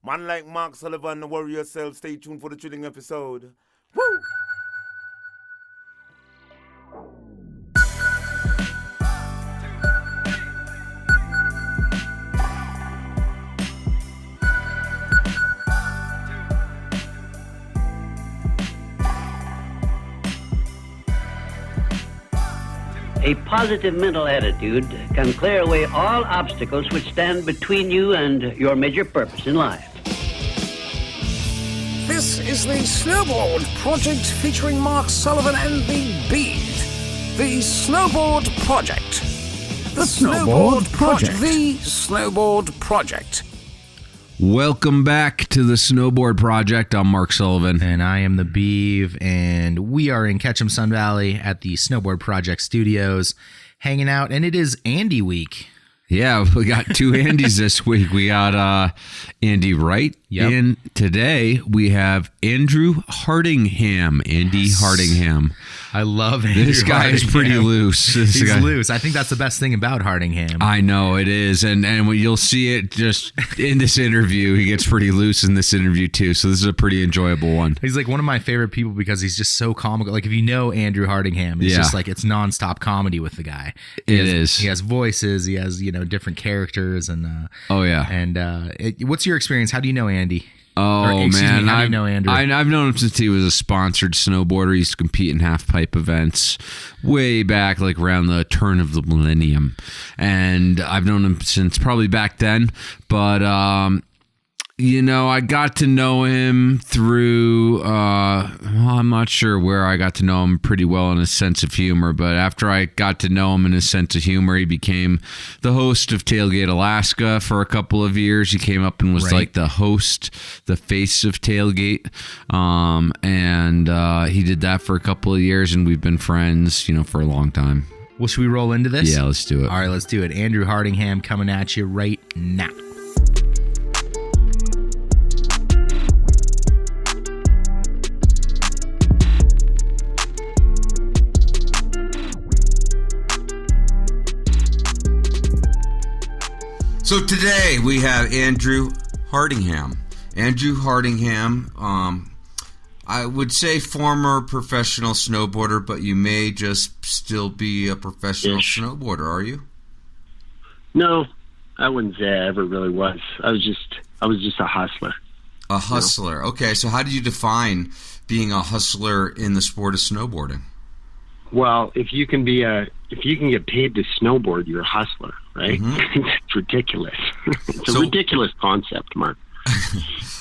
Man like Mark Sullivan, the warrior self. Stay tuned for the thrilling episode. Woo! A positive mental attitude can clear away all obstacles which stand between you and your major purpose in life. This is the Snowboard Project featuring Mark Sullivan and the Bead. The Snowboard Project. The Snowboard Project. The Snowboard Project. Welcome back to the Snowboard Project. I'm Mark Sullivan. And I am the Beeve, and we are in Ketchum, Sun Valley at the Snowboard Project Studios hanging out, and it is Andy week. Yeah, we got two Andys this week. We got Andy Wright, and today we have Andrew Hardingham. Andy Hardingham. I love Andrew This guy Hardingham. is pretty loose. He's loose. I think that's the best thing about Hardingham. I know it is, and you'll see it just in this interview. He gets pretty loose in this interview too, so this is a pretty enjoyable one. He's like one of my favorite people because he's just so comical. Like if you know Andrew Hardingham, it's just like it's nonstop comedy with the guy. He has voices. He has different characters and what's your experience? How do you know Andy? Oh, man. How do you know Andrew? I've known him since he was a sponsored snowboarder. He used to compete in half-pipe events way back, like around the turn of the millennium. And I've known him since probably back then. But, I got to know him through, I'm not sure where I got to know him pretty well in his sense of humor, but after I got to know him in his sense of humor, he became the host of Tailgate Alaska for a couple of years. He came up and was like the host, the face of Tailgate, and he did that for a couple of years, and we've been friends, for a long time. Well, should we roll into this? Yeah, let's do it. All right, let's do it. Andrew Hardingham coming at you right now. So today we have Andrew Hardingham. Andrew Hardingham, I would say former professional snowboarder, but you may just still be a professional snowboarder, are you? No, I wouldn't say I ever really was. I was just a hustler. A hustler. Okay, so how do you define being a hustler in the sport of snowboarding? Well, if you can get paid to snowboard, you're a hustler, right? Mm-hmm. It's ridiculous. It's a ridiculous concept, Mark.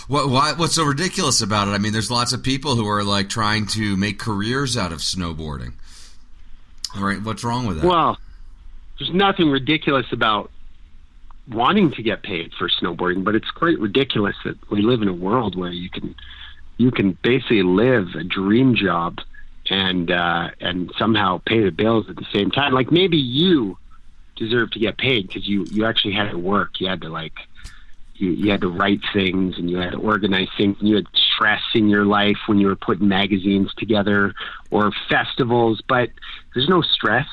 What's so ridiculous about it? I mean, there's lots of people who are like trying to make careers out of snowboarding. All right, what's wrong with that? Well, there's nothing ridiculous about wanting to get paid for snowboarding, but it's quite ridiculous that we live in a world where you can basically live a dream job and somehow pay the bills at the same time. Like maybe you deserve to get paid because you actually had to work. You had to you had to write things and you had to organize things and you had stress in your life when you were putting magazines together or festivals. But there's no stress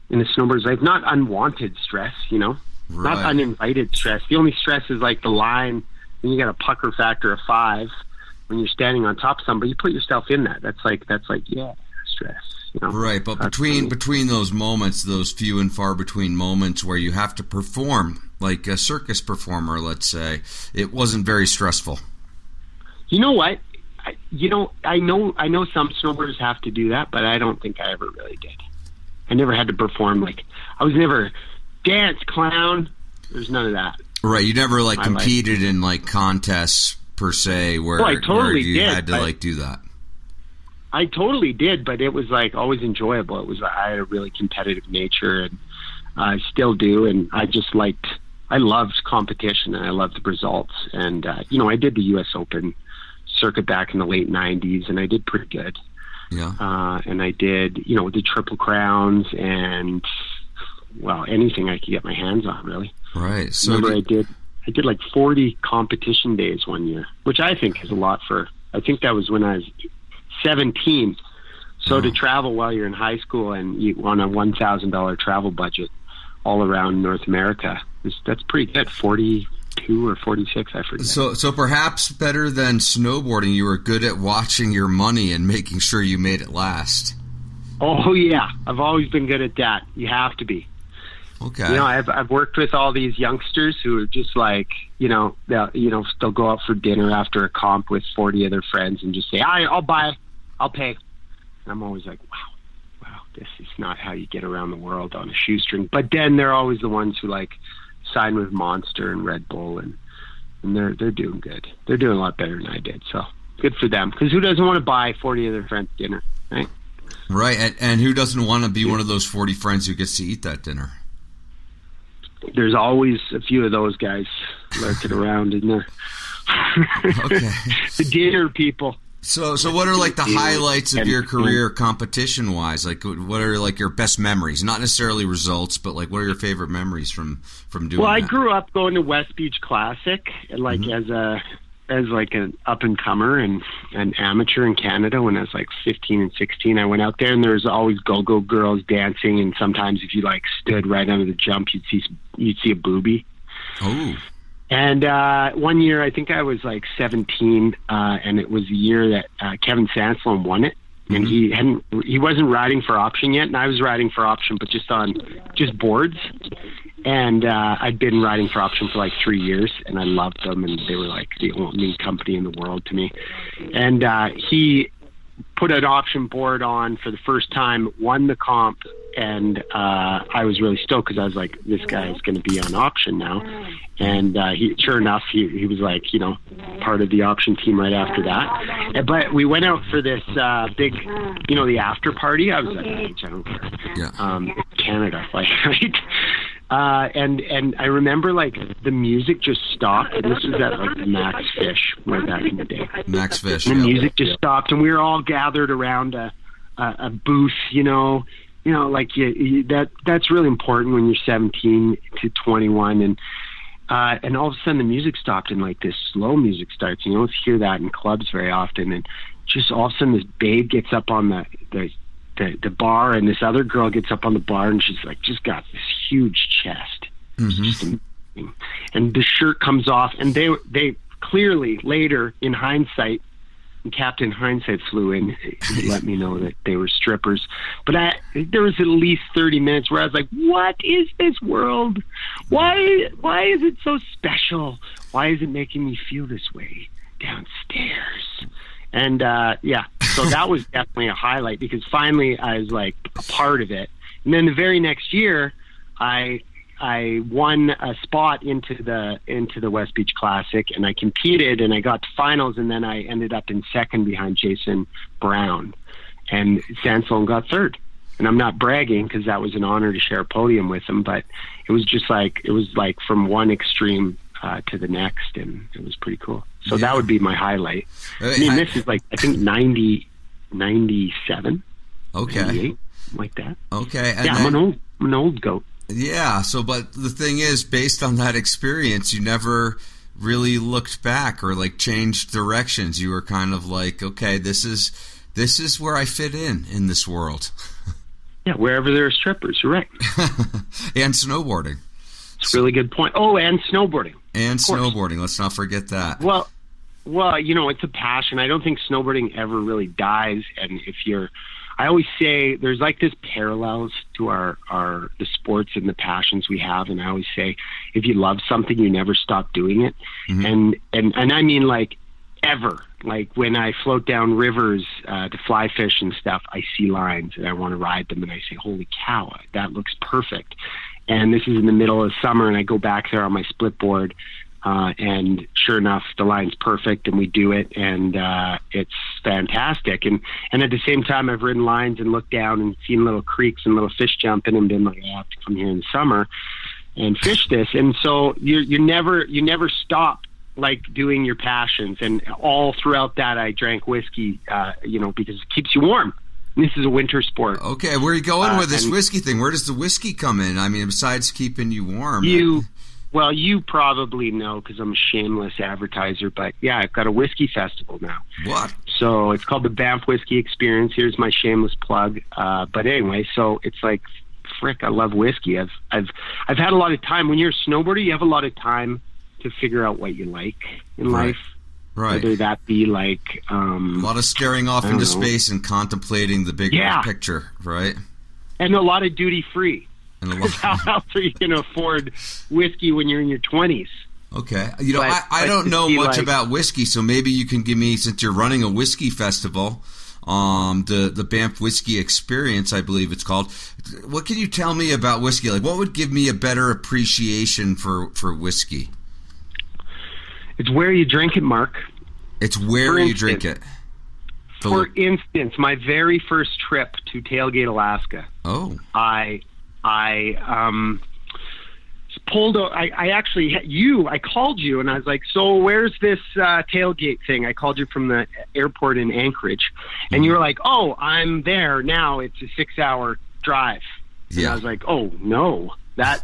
in a snowboarder's life. Not unwanted stress, not uninvited stress. The only stress is like the line when you got a pucker factor of 5. When you're standing on top of somebody, you put yourself in that. That's like stress. Right, but between those moments, those few and far between moments where you have to perform, like a circus performer, let's say, it wasn't very stressful. You know what? I know some snowboarders have to do that, but I don't think I ever really did. I never had to perform. I was never dance, clown. There's none of that. Right, you never competed in contests per se where you had to do that. I totally did, but it was always enjoyable. I had a really competitive nature, and I still do. And I loved competition and I loved the results. And I did the U.S. Open circuit back in the late '90s, and I did pretty good. Yeah. And I did, the Triple Crowns and anything I could get my hands on, really. Right. So I did 40 competition days one year, which I think is a lot I think that was when I was 17. So to travel while you're in high school and you on a $1,000 travel budget all around North America, that's pretty good. 40 42 or 46, I forget. So perhaps better than snowboarding, you were good at watching your money and making sure you made it last. Oh yeah, I've always been good at that. You have to be. Okay. You know, I've worked with all these youngsters who are just like, they'll go out for dinner after a comp with 40 of their friends and just say, I'll pay. And I'm always like, wow, this is not how you get around the world on a shoestring. But then they're always the ones who like sign with Monster and Red Bull, and they're doing good. They're doing a lot better than I did. So good for them. Because who doesn't want to buy 40 of their friends dinner, right? Right. And who doesn't want to be one of those 40 friends who gets to eat that dinner? There's always a few of those guys lurking around in there. Okay. The dinner people. So what are like the highlights of your career competition wise? Like what are like your best memories? Not necessarily results, but like what are your favorite memories from doing that? Well, I grew up going to West Beach Classic like as like an up and comer and an amateur in Canada. When I was like 15 and 16, I went out there and there was always go-go girls dancing, and sometimes if you like stood right under the jump, you'd see a boobie. Oh. And one year, I think I was like 17, and it was the year that Kevin Sansalom won it. And he wasn't riding for option yet, and I was riding for option, but just boards. And I'd been riding for option for like 3 years, and I loved them, and they were like the only company in the world to me. And he put an option board on for the first time, won the comp, and I was really stoked because I was like, this guy is going to be on option now. And sure enough, he was like, part of the option team right after that. But we went out for this big, the after party. I was like, I don't care. Yeah. Canada, like, right? And I remember like the music just stopped, and this was at like the Max Fish way back in the day. Max Fish. And the music just stopped, and we were all gathered around a booth, like that's really important when you're 17 to 21, and all of a sudden the music stopped and like this slow music starts. You don't hear that in clubs very often, and just all of a sudden this babe gets up on the bar, and this other girl gets up on the bar, and she's like just got this huge chest. Just amazing. And the shirt comes off, and they clearly later in hindsight, Captain Hindsight flew in to let me know that they were strippers. But there was at least 30 minutes where I was like, what is this world? Why is it so special? Why is it making me feel this way downstairs? And so that was definitely a highlight, because finally I was like a part of it. And then the very next year, I won a spot into the West Beach Classic, and I competed, and I got to finals, and then I ended up in second behind Jason Brown, and Sansalom got third. And I'm not bragging, because that was an honor to share a podium with him, but it was like from one extreme to the next, and it was pretty cool. So that would be my highlight. I mean, this is like, I think 97. Okay. 98, like that. Okay. And yeah, I'm an old goat. Yeah. So, but the thing is, based on that experience, you never really looked back or like changed directions. You were kind of like, okay, this is where I fit in this world. Yeah, wherever there are strippers, you're right. And snowboarding. It's a really good point. Oh, and snowboarding. And snowboarding. Let's not forget that. Well, it's a passion. I don't think snowboarding ever really dies. And I always say there's like this parallels to the sports and the passions we have. And I always say, if you love something, you never stop doing it. Mm-hmm. And I mean, like, ever. Like when I float down rivers to fly fish and stuff, I see lines and I want to ride them, and I say, holy cow, that looks perfect. And this is in the middle of summer, and I go back there on my split board, and sure enough, the line's perfect, and we do it, and it's fantastic. And at the same time, I've ridden lines and looked down and seen little creeks and little fish jumping, and been like, I have to come here in the summer and fish this. And so you never stop like doing your passions. And all throughout that, I drank whiskey, because it keeps you warm. This is a winter sport. Okay, where are you going with this whiskey thing? Where does the whiskey come in? I mean, besides keeping you warm. You probably know, because I'm a shameless advertiser, but yeah, I've got a whiskey festival now. What? So it's called the Banff Whiskey Experience. Here's my shameless plug. But anyway, so it's like, frick, I love whiskey. I've had a lot of time. When you're a snowboarder, you have a lot of time to figure out what you like in life. Right. Whether that be like a lot of staring off into space and contemplating the bigger picture, right? And a lot of duty free. How else are you going to afford whiskey when you're in your 20s? Okay. You know, I don't know much about whiskey, so maybe you can give me, since you're running a whiskey festival, the Banff Whiskey Experience, I believe it's called. What can you tell me about whiskey? Like, what would give me a better appreciation for whiskey? It's where you drink it, Mark. It's where you drink it. For instance, my very first trip to Tailgate, Alaska. Oh. I pulled. I called you and I was like, "So where's this tailgate thing?" I called you from the airport in Anchorage, and you were like, "Oh, I'm there now. It's a 6-hour drive." And I was like, "Oh no, that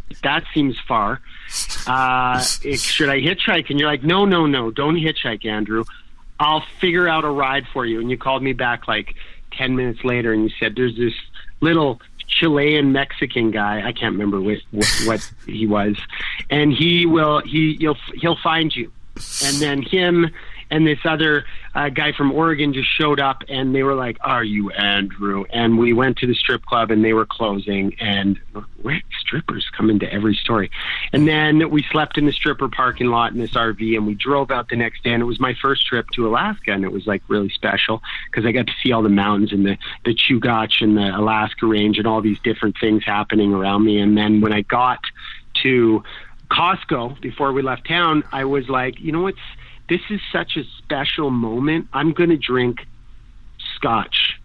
seems far. Should I hitchhike?" And you're like, "No, don't hitchhike, Andrew. I'll figure out a ride for you." And you called me back like 10 minutes later, and you said, "There's this little Chilean Mexican guy, I can't remember what he was, and he'll find you." And then him and this other guy from Oregon just showed up, and they were like, "Are you Andrew?" And we went to the strip club, and they were closing, and strippers come into every story. And then we slept in the stripper parking lot in this RV, and we drove out the next day, and it was my first trip to Alaska, and it was like really special because I got to see all the mountains and the Chugach and the Alaska Range and all these different things happening around me. And then when I got to Costco before we left town, I was like, you know what? This is such a special moment. I'm going to drink scotch,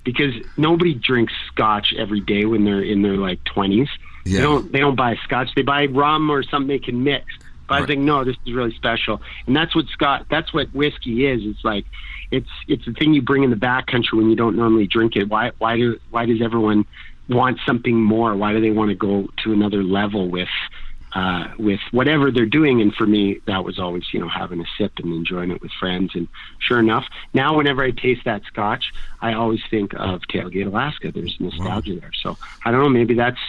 because nobody drinks scotch every day when they're in their like 20s. Yeah. They don't buy scotch. They buy rum or something they can mix. But I think, no, this is really special. And that's what whiskey is. It's like, it's the thing you bring in the backcountry when you don't normally drink it. Why does everyone want something more? Why do they want to go to another level with whatever they're doing? And for me, that was always, having a sip and enjoying it with friends. And sure enough, now whenever I taste that scotch, I always think of Tailgate, Alaska. There's nostalgia there. So I don't know, maybe that's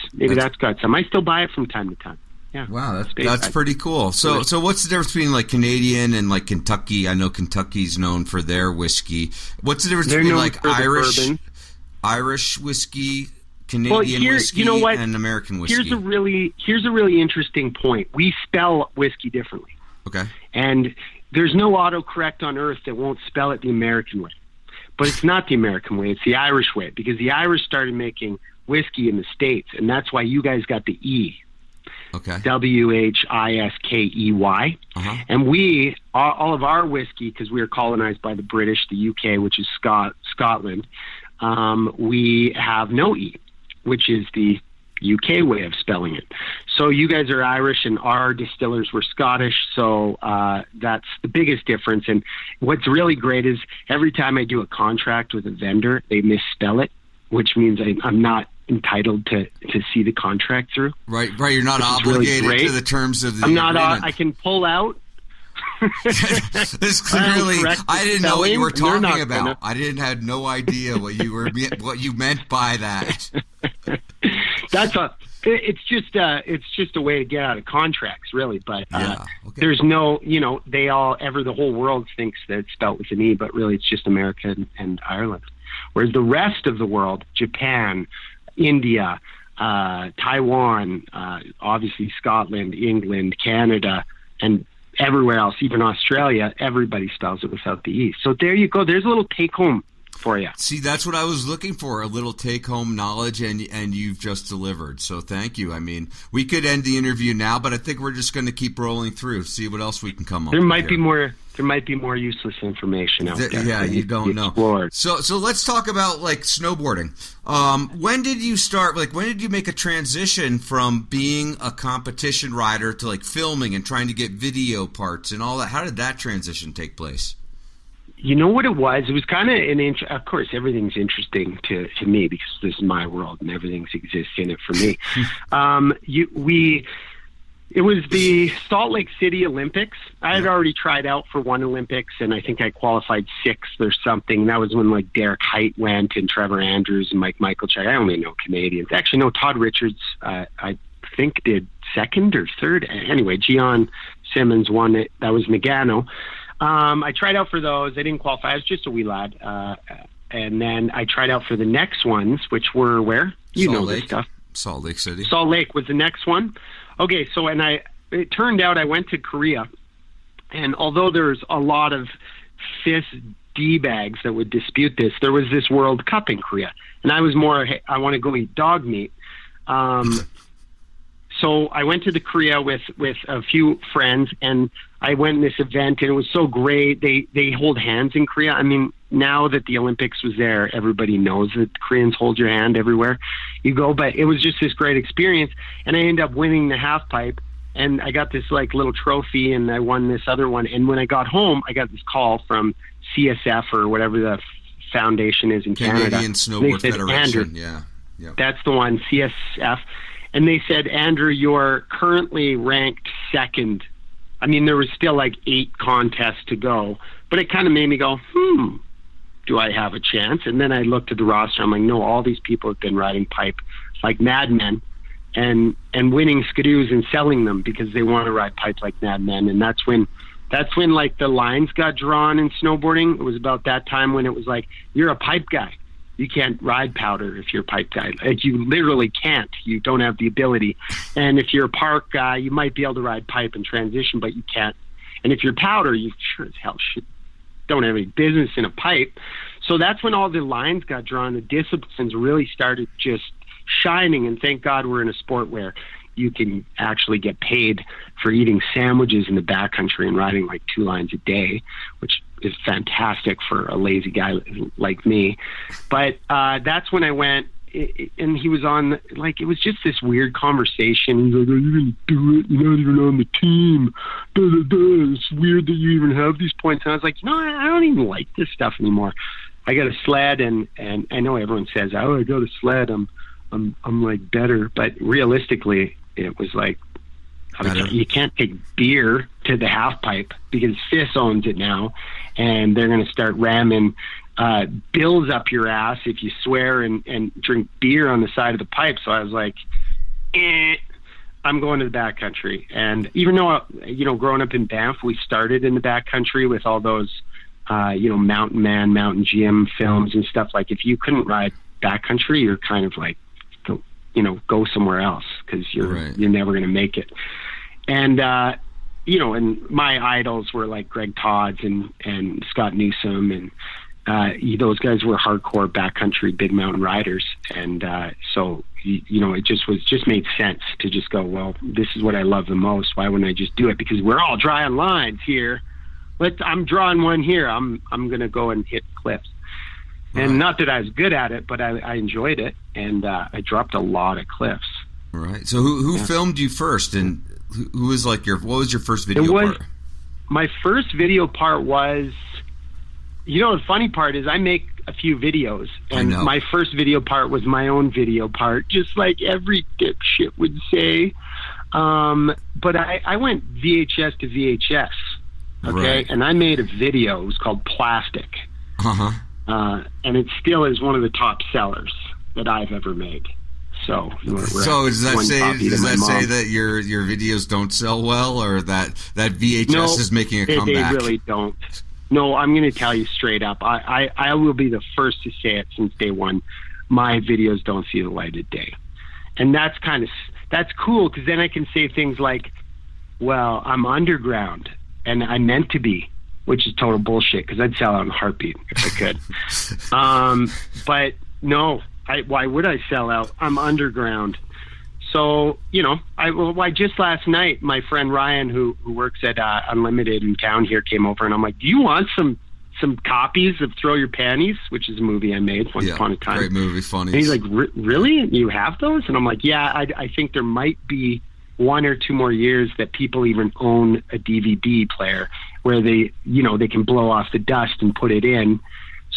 got some. I still buy it from time to time. Yeah. Wow, that's pretty cool. So what's the difference between like Canadian and like Kentucky? I know Kentucky's known for their whiskey. What's the difference between like Irish whiskey, Canadian whiskey, and American whiskey? Here's a really interesting point. We spell whiskey differently. Okay. And there's no autocorrect on earth that won't spell it the American way. But it's not the American way, it's the Irish way, because the Irish started making whiskey in the States, and that's why you guys got the E. Okay. Whiskey. And we, all of our whiskey, because we were colonized by the British, the UK, which is Scotland, we have no E, which is the UK way of spelling it. So you guys are Irish and our distillers were Scottish, so that's the biggest difference. And what's really great is every time I do a contract with a vendor, they misspell it, which means I'm not entitled to see the contract through. Right. You're not obligated really to the terms of the agreement. I can pull out. This clearly, I didn't know what you were talking about. I had no idea what you meant by that. It's just a way to get out of contracts, really. But there's no, the whole world thinks that it's spelled with an E, but really it's just America and Ireland. Whereas the rest of the world, Japan, India, Taiwan, obviously Scotland, England, Canada, and everywhere else, even Australia, everybody spells it without the E. So there you go. There's a little take-home for you. See, that's what I was looking for, a little take-home knowledge, and you've just delivered. So thank you. I mean, we could end the interview now, but I think we're just going to keep rolling through, see what else we can come up with. There might be more useless information out there. Yeah, you don't know. So let's talk about like snowboarding. When did you start? Like, when did you make a transition from being a competition rider to like filming and trying to get video parts and all that? How did that transition take place? You know what it was? It was kind of of course, everything's interesting to me because this is my world and everything exists in it for me. It was the Salt Lake City Olympics. I had already tried out for one Olympics, and I think I qualified sixth or something. That was when like Derek Height went and Trevor Andrews and Mike Michaelchuk. I only know Canadians. Actually, no, Todd Richards, I think did second or third. Anyway, Gian Simmons won it. That was Nagano. I tried out for those. I didn't qualify. I was just a wee lad. And then I tried out for the next ones, which were where? Salt Lake. This stuff. Salt Lake City. Salt Lake was the next one. Okay, so it turned out I went to Korea, and although there's a lot of FIS D-bags that would dispute this, there was this World Cup in Korea, and I was more, hey, I want to go eat dog meat. So I went to the Korea with a few friends, and I went in this event, and it was so great. They hold hands in Korea. I mean, now that the Olympics was there, everybody knows that Koreans hold your hand everywhere you go. But it was just this great experience, and I ended up winning the half pipe, and I got this like little trophy, and I won this other one. And when I got home, I got this call from CSF or whatever the foundation is in Canada. Canadian Snowboard Federation. Andrew, yeah. Yep. That's the one, CSF. And they said, Andrew, you're currently ranked second. I mean, there was still like 8 contests to go, but it kind of made me go, do I have a chance? And then I looked at the roster. I'm like, no, all these people have been riding pipe like madmen and winning skidoos and selling them because they want to ride pipe like madmen. And that's when like the lines got drawn in snowboarding. It was about that time when it was like, you're a pipe guy. You can't ride powder if you're a pipe guy. Like, you literally can't. You don't have the ability. And if you're a park guy, you might be able to ride pipe and transition, but you can't. And if you're powder, you sure as hell don't have any business in a pipe. So that's when all the lines got drawn. The disciplines really started just shining. And thank God we're in a sport where you can actually get paid for eating sandwiches in the backcountry and riding like 2 lines a day, which is fantastic for a lazy guy like me. But that's when I went, and he was on, like, it was just this weird conversation. He's like, are you going to do it? You're not even on the team. It's weird that you even have these points. And I was like, I don't even like this stuff anymore. I got a sled, and I know everyone says, oh, I got a sled. I'm like better. But realistically, it was like, you can't take beer to the half pipe because FIS owns it now, and they're going to start ramming bills up your ass if you swear and drink beer on the side of the pipe. So I was like, I'm going to the backcountry. And even though, growing up in Banff, we started in the backcountry with all those, Mountain Man, Mountain Jim films and stuff. Like, if you couldn't ride backcountry, you're kind of like, go somewhere else because you're never going to make it. And, and my idols were like Greg Todds and Scott Newsom, and those guys were hardcore backcountry big mountain riders. And so, it just made sense to just go, well, this is what I love the most. Why wouldn't I just do it? Because we're all drawing lines here. I'm drawing one here. I'm going to go and hit cliffs. And not that I was good at it, but I enjoyed it, and I dropped a lot of cliffs. All right. So who filmed you first, and who was like what was your first video part? My first video part was, the funny part is I make a few videos, and my first video part was my own video part, just like every dipshit would say. But I went VHS to VHS, okay? Right. And I made a video. It was called Plastic. Uh-huh. And it still is one of the top sellers that I've ever made. So does that say that your videos don't sell well, or that VHS is making a comeback? They really don't. No, I'm going to tell you straight up. I will be the first to say it since day one. My videos don't see the light of day, and that's cool because then I can say things like, "Well, I'm underground, and I meant to be." Which is total bullshit because I'd sell out in a heartbeat if I could. But no, why would I sell out? I'm underground. So, I just last night, my friend Ryan, who works at Unlimited in town here, came over, and I'm like, do you want some copies of Throw Your Panties, which is a movie I made once upon a time. Great movie, funny. And he's like, really? You have those? And I'm like, yeah, I think there might be 1 or 2 more years that people even own a DVD player where they can blow off the dust and put it in.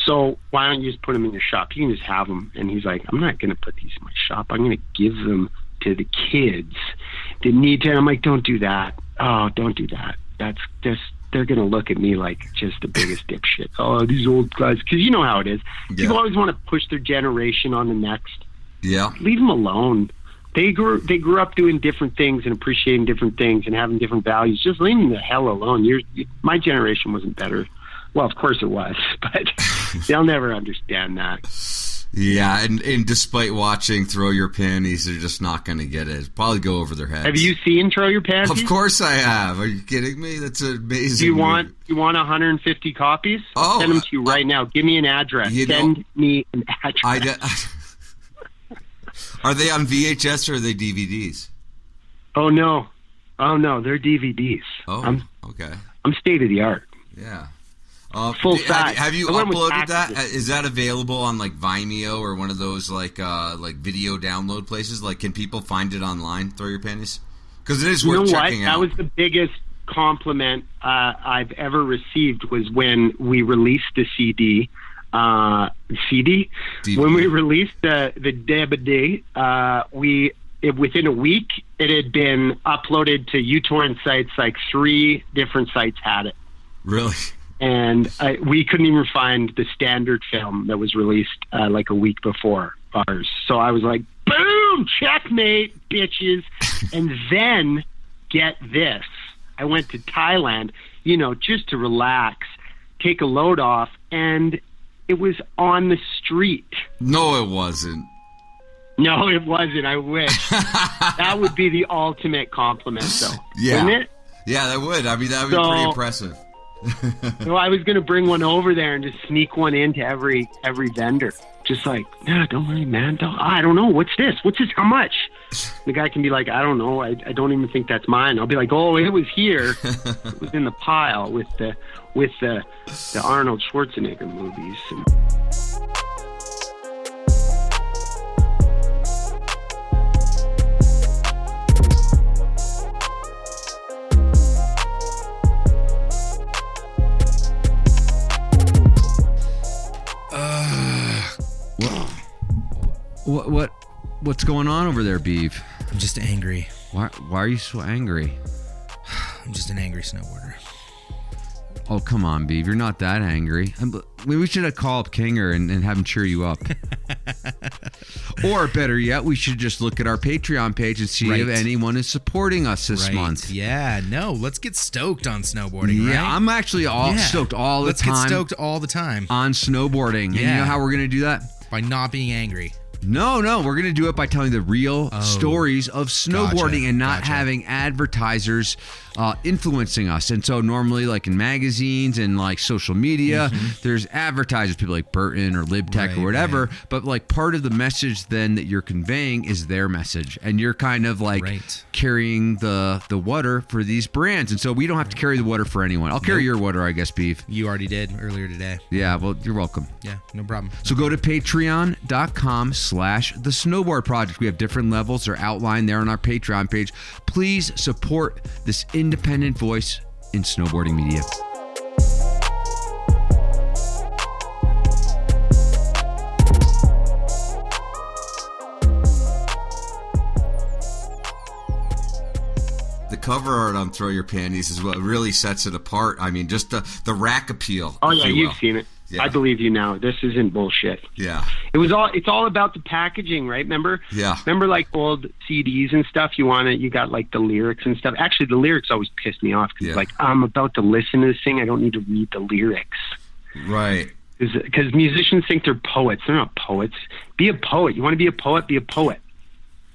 So why don't you just put them in your shop? You can just have them. And he's like, I'm not going to put these in my shop. I'm going to give them to the kids that need to. And I'm like, don't do that. Oh, don't do that. That's just, they're going to look at me like just the biggest dipshit. Oh, these old guys. Because you know how it is. Yeah. People always want to push their generation on the next. Yeah. Leave them alone. They grew up doing different things and appreciating different things and having different values. Just leave them the hell alone. My generation wasn't better. Well, of course it was, but they'll never understand that. Yeah, and despite watching Throw Your Panties, they're just not going to get it. It'll probably go over their heads. Have you seen Throw Your Panties? Of course I have. Are you kidding me? That's amazing. Do you want 150 copies? I'll send them to you right now. Give me an address. Send me an address. Are they on VHS or are they DVDs? Oh no, they're DVDs. Oh, okay. I'm state of the art. Yeah. Full size. Have you uploaded that? Is that available on like Vimeo or one of those like video download places? Like, can people find it online? Throw Your Panties? Because it is worth checking out. That was the biggest compliment I've ever received was when we released the CD. DVD. When we released the DVD, within a week it had been uploaded to uTorrent sites. Like 3 different sites had it. Really? And we couldn't even find the standard film that was released like a week before ours. So I was like, boom, checkmate, bitches. And then, get this, I went to Thailand, just to relax, take a load off, and it was on the street. No, it wasn't. No, it wasn't. I wish. That would be the ultimate compliment, though. Yeah. Wouldn't it? Yeah, that would. I mean, that would be pretty impressive. So I was going to bring one over there and just sneak one into every vendor. Just like, no, don't worry, man. I don't know. What's this? How much? The guy can be like, I don't know. I don't even think that's mine. I'll be like, oh, it was here. It was in the pile with the Arnold Schwarzenegger movies. What's going on over there, Beeve? I'm just angry. Why are you so angry? I'm just an angry snowboarder. Oh, come on, Beeve. You're not that angry. We should have called up Kinger and have him cheer you up. Or better yet, we should just look at our Patreon page and see if anyone is supporting us this month. Yeah, no, let's get stoked on snowboarding, Yeah, right? I'm actually stoked all the time. Let's get stoked all the time. On snowboarding. Yeah. And you know how we're going to do that? By not being angry. No, we're going to do it by telling the real stories of snowboarding and not having advertisers influencing us. And so normally, like in magazines and like social media, there's advertisers, people like Burton or LibTech or whatever. But like part of the message then that you're conveying is their message. And you're kind of like carrying the water for these brands. And so we don't have to carry the water for anyone. I'll carry your water, I guess, Beef. You already did earlier today. Yeah, well, you're welcome. Yeah, no problem. So go to patreon.com/The Snowboard Project. We have different levels. They're outlined there on our Patreon page. Please support this independent voice in snowboarding media. The cover art on Throw Your Panties is what really sets it apart. I mean, just the rack appeal. Oh yeah, you've seen it. Yeah. I believe you now. This isn't bullshit. Yeah. It's all about the packaging, right? Remember? Yeah. Remember like old CDs and stuff? You got like the lyrics and stuff. Actually, the lyrics always pissed me off because like I'm about to listen to this thing. I don't need to read the lyrics. Right. Because musicians think they're poets. They're not poets. Be a poet. You want to be a poet? Be a poet.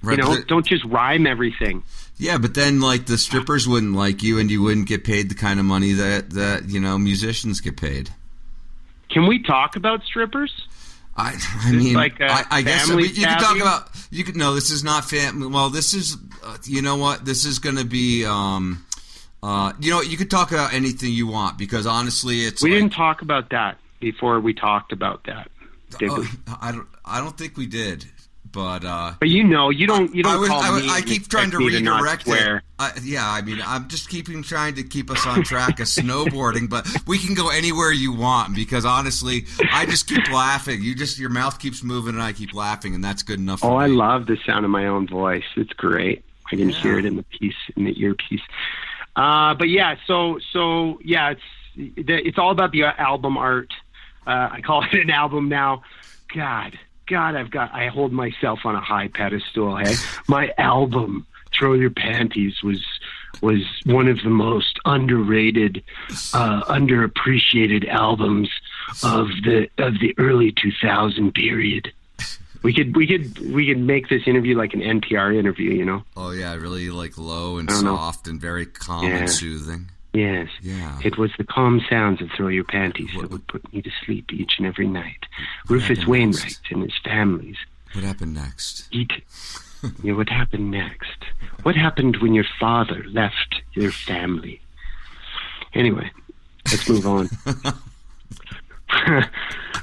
Right, don't just rhyme everything. Yeah, but then like the strippers wouldn't like you, and you wouldn't get paid the kind of money that musicians get paid. Can we talk about strippers? I mean, like I guess you could talk about. No, this is not family. Well, this is. You know what? This is going to be. You could talk about anything you want because honestly, it's. We didn't talk about that before we talked about that, did we? I don't think we did. But you don't call me. I keep trying to redirect it. I'm just trying to keep us on track of snowboarding, but we can go anywhere you want because honestly, I just keep laughing. Your mouth keeps moving and I keep laughing, and that's good enough for me. I love the sound of my own voice. It's great. I can hear it in the earpiece. But yeah, so yeah, it's all about the album art. I call it an album now. God, God, I hold myself on a high pedestal. Hey, my album, Throw Your Panties, was one of the most underrated, underappreciated albums of the early 2000 period. We could make this interview like an NPR interview, you know? Oh yeah, really like low and soft and very calm and soothing. Yes. Yeah. It was the calm sounds of Throw Your Panties that would put me to sleep each and every night. Rufus Wainwright and his families. What happened next? What happened next? What happened when your father left your family? Anyway, let's move on. The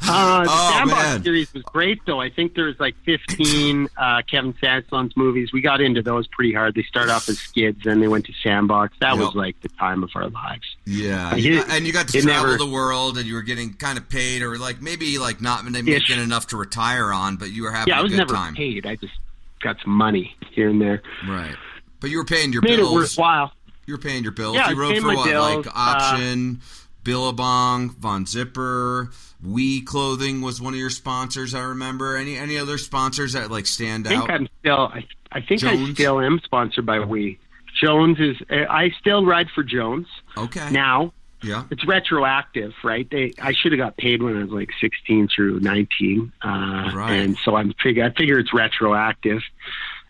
Sandbox series was great, though. I think there's like 15 Kevin Sanson's movies. We got into those pretty hard. They started off as skids, then they went to Sandbox. That was like the time of our lives. Yeah, and you got to travel the world, and you were getting kind of paid, or like maybe like not making enough to retire on, but you were having a good time. Yeah, I was never paid. I just got some money here and there. Right, but you were paying your bills. Made it worthwhile. You were paying your bills. Yeah, you wrote for what, bills, like Option. Billabong, Von Zipper, We Clothing was one of your sponsors. I remember. Any other sponsors that like stand out? I think I still am sponsored by We. Jones is. I still ride for Jones. Okay. Now, yeah, it's retroactive, right? I should have got paid when I was like 16 through 19, right? And so I figure it's retroactive.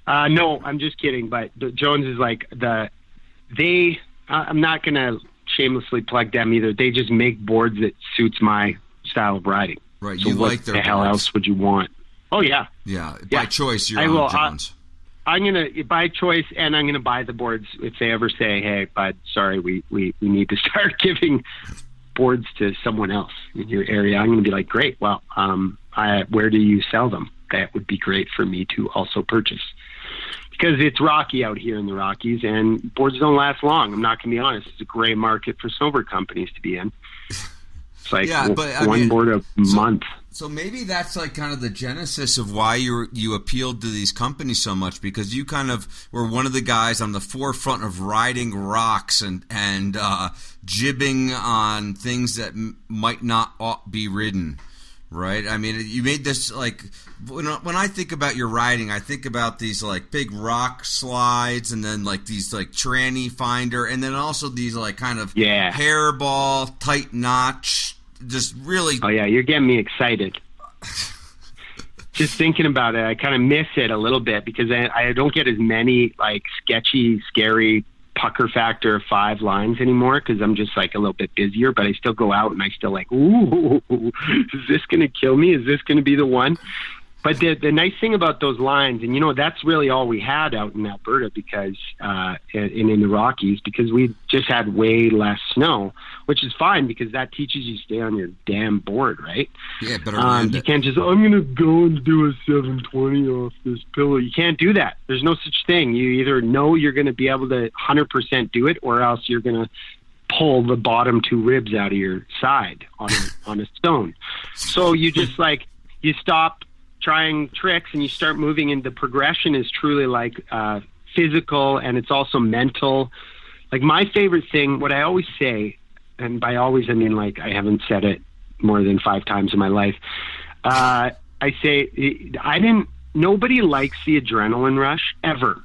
No, I'm just kidding. But Jones is like I'm not gonna shamelessly plug them either. They just make boards that suits my style of riding. Right. So you what like their the hell boards. else would you want? Oh yeah. Yeah. By choice, you're on Jones. I'm gonna by choice, and I'm gonna buy the boards if they ever say, "Hey, bud, sorry, we need to start giving boards to someone else in your area." I'm gonna be like, "Great. Well, where do you sell them? That would be great for me to also purchase." Because it's rocky out here in the Rockies, and boards don't last long. I'm not going to be honest. It's a gray market for snowboard companies to be in. It's like one board a month. So maybe that's like kind of the genesis of why you appealed to these companies so much, because you kind of were one of the guys on the forefront of riding rocks and jibbing on things that might not ought be ridden. Right? I mean, you made this, like, when I think about your riding, I think about these, like, big rock slides, and then, like, these, like, tranny finder, and then also these, like, kind of hairball, tight notch, just really... Oh, yeah, you're getting me excited. Just thinking about it, I kind of miss it a little bit, because I don't get as many, like, sketchy, scary pucker factor 5 lines anymore, because I'm just like a little bit busier, but I still go out and I still like, ooh, is this going to kill me? Is this going to be the one? But the nice thing about those lines, and that's really all we had out in Alberta, because and in the Rockies, because we just had way less snow, which is fine, because that teaches you to stay on your damn board, right? Yeah, better you can't just, I'm going to go and do a 720 off this pillow. You can't do that. There's no such thing. You either know you're going to be able to 100% do it, or else you're going to pull the bottom 2 ribs out of your side on a stone. So you just like, you stop trying tricks and you start moving, and the progression is truly like physical, and it's also mental. Like, my favorite thing, what I always say, and by always I mean like I haven't said it more than 5 times in my life, I say nobody likes the adrenaline rush ever.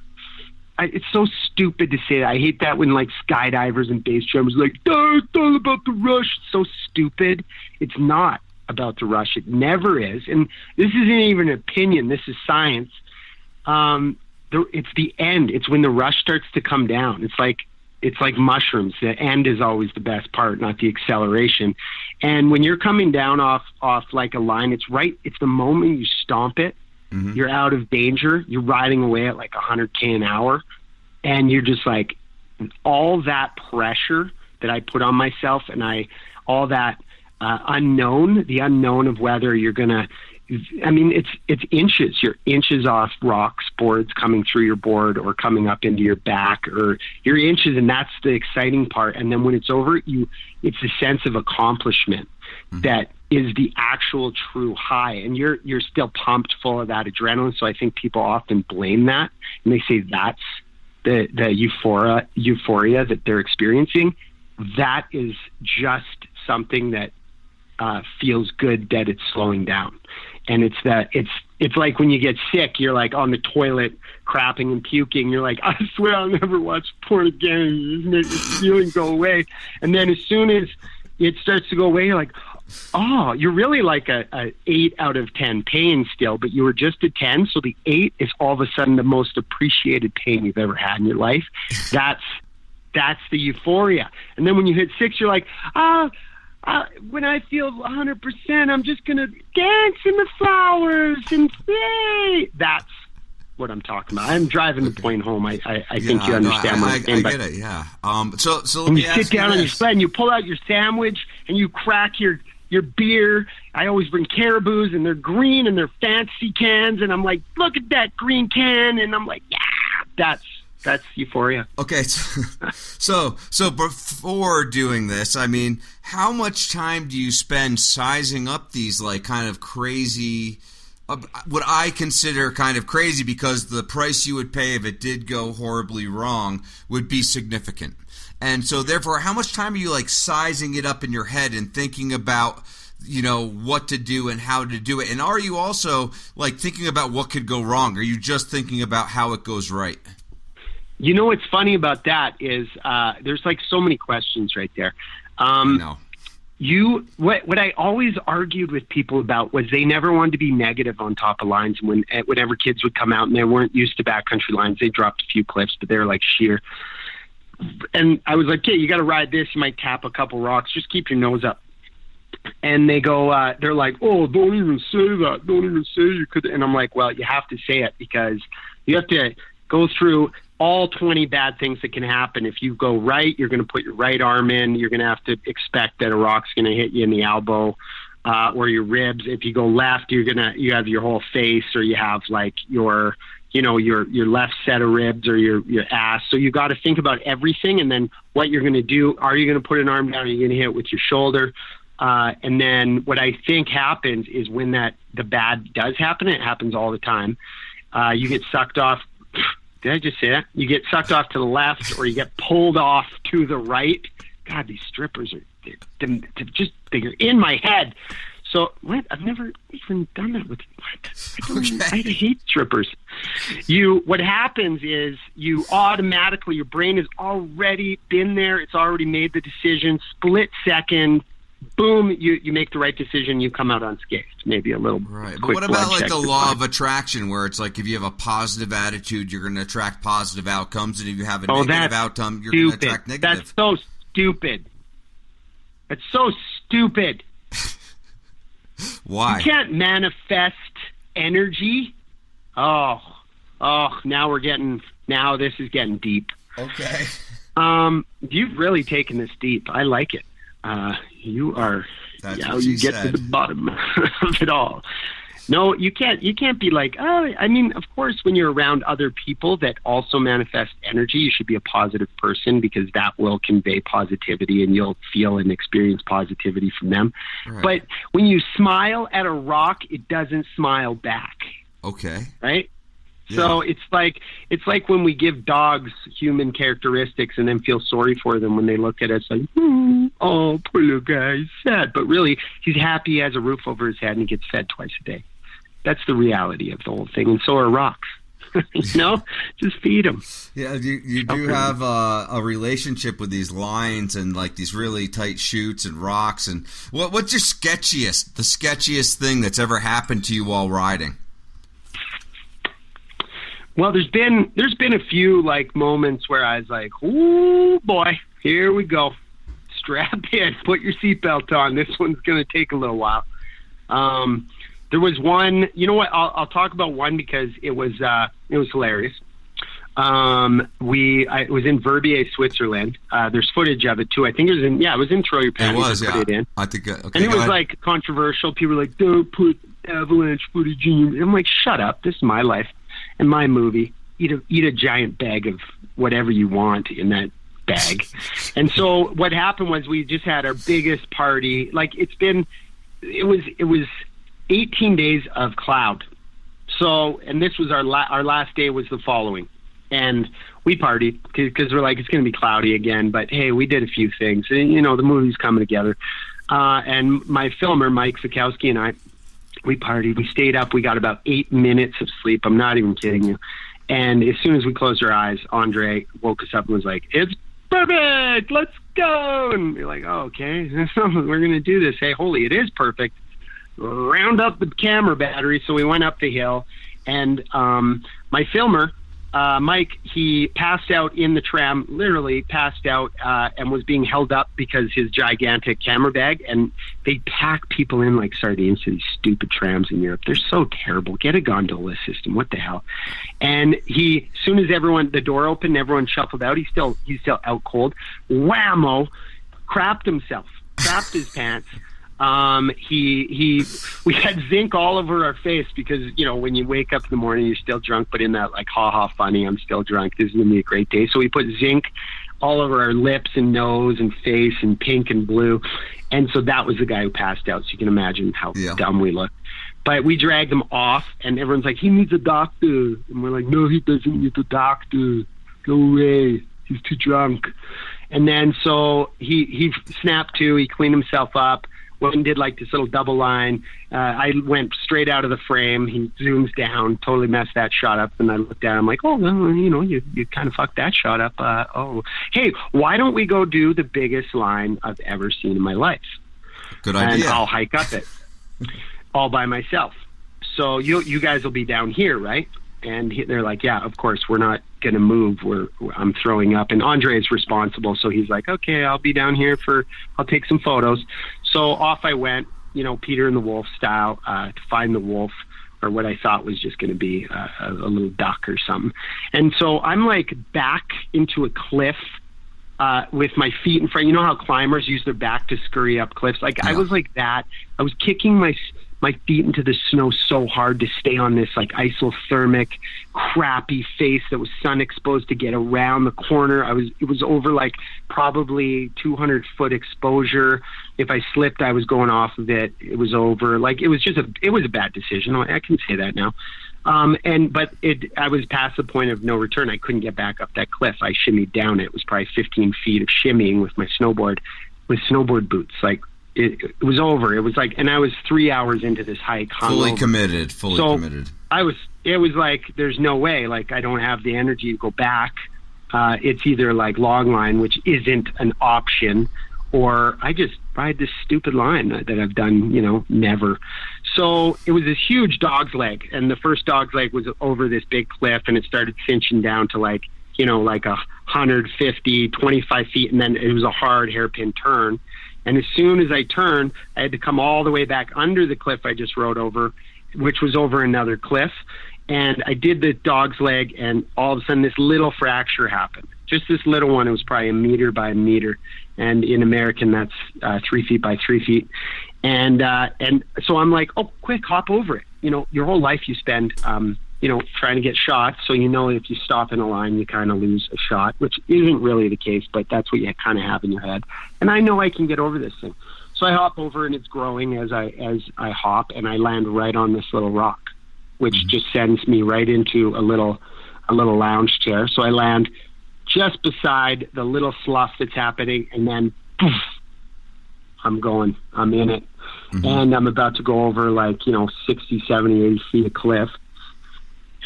It's so stupid to say that. I hate that when like skydivers and bass drummers are like, it's all about the rush. It's so stupid. It's not about the rush. It never is. And this isn't even an opinion. This is science. It's the end. It's when the rush starts to come down. It's like mushrooms. The end is always the best part, not the acceleration. And when you're coming down off like a line, it's the moment you stomp it. Mm-hmm. You're out of danger. You're riding away at like 100K an hour. And you're just like, all that pressure that I put on myself, and all that the unknown of whether you're gonna, I mean, it's inches. You're inches off rocks, boards coming through your board or coming up into your back, or you're inches, and that's the exciting part. And then when it's over, it's a sense of accomplishment that is the actual true high, and you're still pumped full of that adrenaline. So I think people often blame that, and they say that's the euphoria that they're experiencing. That is just something that feels good, that it's slowing down. And it's like when you get sick, you're like on the toilet crapping and puking. You're like, I swear I'll never watch porn again. You just make the feeling go away. And then as soon as it starts to go away, you're like, oh, you're really like a 8 out of 10 pain still, but you were just a 10. So the 8 is all of a sudden the most appreciated pain you've ever had in your life. That's the euphoria. And then when you hit 6, you're like, when I feel 100%, I'm just going to dance in the flowers and say. That's what I'm talking about. I'm driving the point home. I think you understand what I'm saying. I get it, yeah. So when you sit down on your sled and you pull out your sandwich and you crack your beer. I always bring Caribous, and they're green and they're fancy cans, and I'm like, look at that green can, and I'm like, yeah, that's euphoria. Okay, so before doing this, I mean, how much time do you spend sizing up these like kind of crazy, what I consider kind of crazy, because the price you would pay if it did go horribly wrong would be significant. And so therefore, how much time are you like sizing it up in your head and thinking about, you know, what to do and how to do it? And are you also like thinking about what could go wrong? Or are you just thinking about how it goes right? You know what's funny about that is there's like so many questions right there. No. What I always argued with people about was they never wanted to be negative on top of lines. Whenever kids would come out and they weren't used to backcountry lines, they dropped a few cliffs, but they were like sheer. And I was like, "Okay, you got to ride this. You might tap a couple rocks. Just keep your nose up." And they go, they're like, "Oh, don't even say that. Don't even say you could." And I'm like, "Well, you have to say it because you have to go through all 20 bad things that can happen. If you go right, you're going to put your right arm in. You're going to have to expect that a rock's going to hit you in the elbow or your ribs. If you go left, you have your whole face, or you have like your left set of ribs or your ass. So you got to think about everything, and then what you're going to do. Are you going to put an arm down? Are you going to hit it with your shoulder? And then what I think happens is when the bad does happen, it happens all the time. You get sucked off. Did I just say that? You get sucked off to the left, or you get pulled off to the right. God, these strippers they're in my head. So what? I've never even done that with what? I hate strippers. What happens is you automatically, your brain has already been there. It's already made the decision. Split second, boom, you make the right decision. You come out unscathed. Maybe a little right. But what about like the law of attraction, where it's like if you have a positive attitude, you're going to attract positive outcomes, and if you have a negative outcome, you're going to attract negative. That's so stupid. That's so stupid. Why? You can't manifest energy. Oh, now this is getting deep. Okay. You've really taken this deep. I like it. You are. That's what you get said. to the bottom of it all. No, you can't be like, I mean, of course, when you're around other people that also manifest energy, you should be a positive person, because that will convey positivity and you'll feel and experience positivity from them. Right. But when you smile at a rock, it doesn't smile back. Okay. Right? Yeah. So it's like when we give dogs human characteristics and then feel sorry for them when they look at us like, oh, poor little guy, he's sad. But really, he's happy, he has a roof over his head, and he gets fed twice a day. That's the reality of the whole thing. And so are rocks. Just feed them. Yeah, you do have a relationship with these lines and like these really tight chutes and rocks. And what's your sketchiest thing that's ever happened to you while riding? Well, there's been a few like moments where I was like, "Oh boy, here we go. Strap in, put your seatbelt on. This one's going to take a little while." There was one. You know what? I'll talk about one because it was hilarious. It was in Verbier, Switzerland. There's footage of it too. I think it was in Throw Your Panties. It was, yeah. Put it in. I think, okay, and it was like controversial. People were like, "Don't put avalanche footage in your." I'm like, "Shut up! This is my life and my movie. Eat a giant bag of whatever you want in that bag." And so what happened was we just had our biggest party. Like it was 18 days of cloud. So, and this was our last day was the following. And we partied because we're like, it's going to be cloudy again. But hey, we did a few things. And, the movie's coming together. And my filmer, Mike Fikowski, and I, We partied. We stayed up. We got about 8 minutes of sleep. I'm not even kidding you. And as soon as we closed our eyes, Andre woke us up and was like, "It's perfect. Let's go." And we're like, "Oh, okay. We're going to do this. Hey, holy, it is perfect." Round up the camera battery. So we went up the hill, and my filmer, Mike, he passed out in the tram, literally passed out, and was being held up because his gigantic camera bag, and they pack people in like sardines to these stupid trams in Europe. They're so terrible. Get a gondola system. What the hell? And as soon as the door opened, everyone shuffled out. He's still out cold. Whammo, crapped his pants. We had zinc all over our face because, when you wake up in the morning, you're still drunk, but in that like, ha funny, I'm still drunk. This is going to be a great day. So we put zinc all over our lips and nose and face and pink and blue. And so that was the guy who passed out. So you can imagine how dumb we looked. But we dragged him off, and everyone's like, "He needs a doctor." And we're like, "No, he doesn't need a doctor. Go away. He's too drunk." And then so he snapped to, he cleaned himself up. Went and did like this little double line. I went straight out of the frame. He zooms down, totally messed that shot up. And I looked down. I'm like, "Oh, well, you kind of fucked that shot up. Hey, why don't we go do the biggest line I've ever seen in my life? Good idea. And I'll hike up it all by myself. So you guys will be down here, right?" And they're like, "Yeah, of course. We're not going to move. I'm throwing up." And Andre is responsible. So he's like, "Okay, I'll be down here I'll take some photos." So off I went, Peter and the Wolf style, to find the wolf, or what I thought was just going to be a little duck or something. And so I'm like back into a cliff, with my feet in front. You know how climbers use their back to scurry up cliffs? Like I was like that. I was kicking my feet into the snow so hard to stay on this like isothermic crappy face that was sun exposed to get around the corner. It was over like probably 200-foot exposure. If I slipped, I was going off of it. It was over. Like it was a bad decision. I can say that now. I was past the point of no return. I couldn't get back up that cliff. I shimmied down it. It was probably 15 feet of shimmying with my snowboard, with snowboard boots. Like, it was over. It was like, and I was 3 hours into this hike. Fully committed. It was like, there's no way. Like, I don't have the energy to go back. It's either like long line, which isn't an option, or I just ride this stupid line that I've done, never. So it was this huge dog's leg, and the first dog's leg was over this big cliff, and it started cinching down to like 150, 25 feet, and then it was a hard hairpin turn. And as soon as I turned, I had to come all the way back under the cliff I just rode over, which was over another cliff. And I did the dog's leg, and all of a sudden this little fracture happened. Just this little one. It was probably 1 meter by 1 meter. And in American, that's 3 feet by 3 feet. And so I'm like, "Oh, quick, hop over it." Your whole life you spend, trying to get shots. So, if you stop in a line, you kind of lose a shot, which isn't really the case, but that's what you kind of have in your head. And I know I can get over this thing. So I hop over, and it's growing as I hop, and I land right on this little rock, which just sends me right into a little lounge chair. So I land just beside the little slough that's happening, and then poof, I'm in it. And I'm about to go over 60, 70, 80 feet of cliff.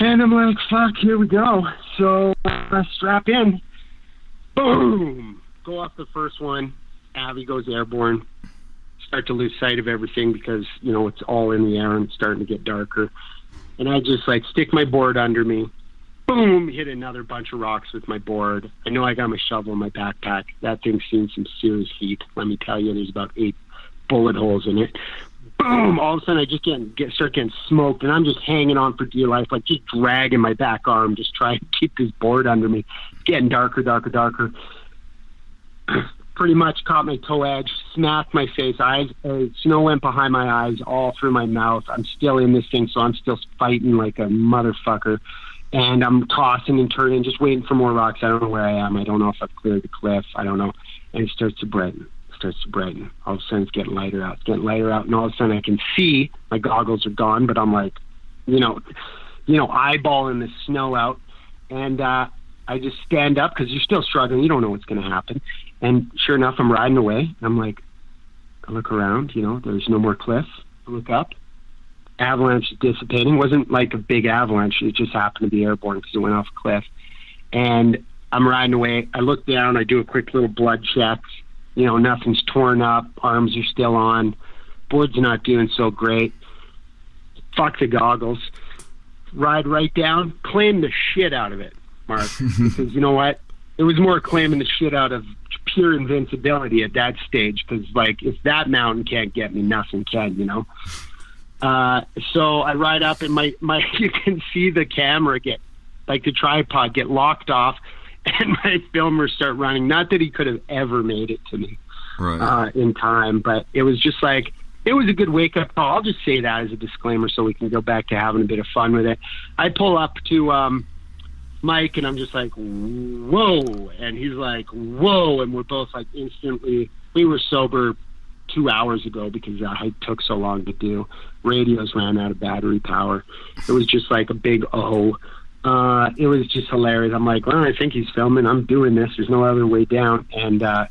And I'm like, fuck, here we go. So I strap in. Boom! Go off the first one. Abby goes airborne. Start to lose sight of everything because, it's all in the air and it's starting to get darker. And I just stick my board under me. Boom! Hit another bunch of rocks with my board. I know I got my shovel in my backpack. That thing's seen some serious heat. Let me tell you, there's about 8 bullet holes in it. Boom! All of a sudden, I just start getting smoked, and I'm just hanging on for dear life, just dragging my back arm, just trying to keep this board under me. It's getting darker, darker, darker. Pretty much caught my toe edge, smacked my face. Snow went behind my eyes, all through my mouth. I'm still in this thing, so I'm still fighting like a motherfucker. And I'm tossing and turning, just waiting for more rocks. I don't know where I am. I don't know if I've cleared the cliff. I don't know. And it starts to brighten. All of a sudden it's getting lighter out, and all of a sudden I can see my goggles are gone, but I'm like, eyeballing the snow out, and I just stand up because you're still struggling. You don't know what's going to happen. And sure enough, I'm riding away. I'm like, I look around, there's no more cliff. I look up, avalanche dissipating. It wasn't like a big avalanche. It just happened to be airborne because it went off a cliff. And I'm riding away. I look down. I do a quick little blood check. You know, nothing's torn up. Arms are still on. Board's not doing so great. Fuck the goggles. Ride right down. Claim the shit out of it, Mark. Because you know what? It was more claiming the shit out of pure invincibility at that stage. Because, like, if that mountain can't get me, nothing can, you know? So I ride up, and my you can see the camera get, like the tripod get locked off, and my filmer start running. Not that he could have ever made it to me in time, but it was just like, it was a good wake-up call. I'll just say that as a disclaimer so we can go back to having a bit of fun with it. I pull up to Mike, and I'm just like, whoa, and he's like, whoa, and we're both like instantly, we were sober 2 hours ago because the hike took so long to do. Radios ran out of battery power. It was just like a big it was just hilarious. I'm like, well, I think he's filming. I'm doing this. There's no other way down. And that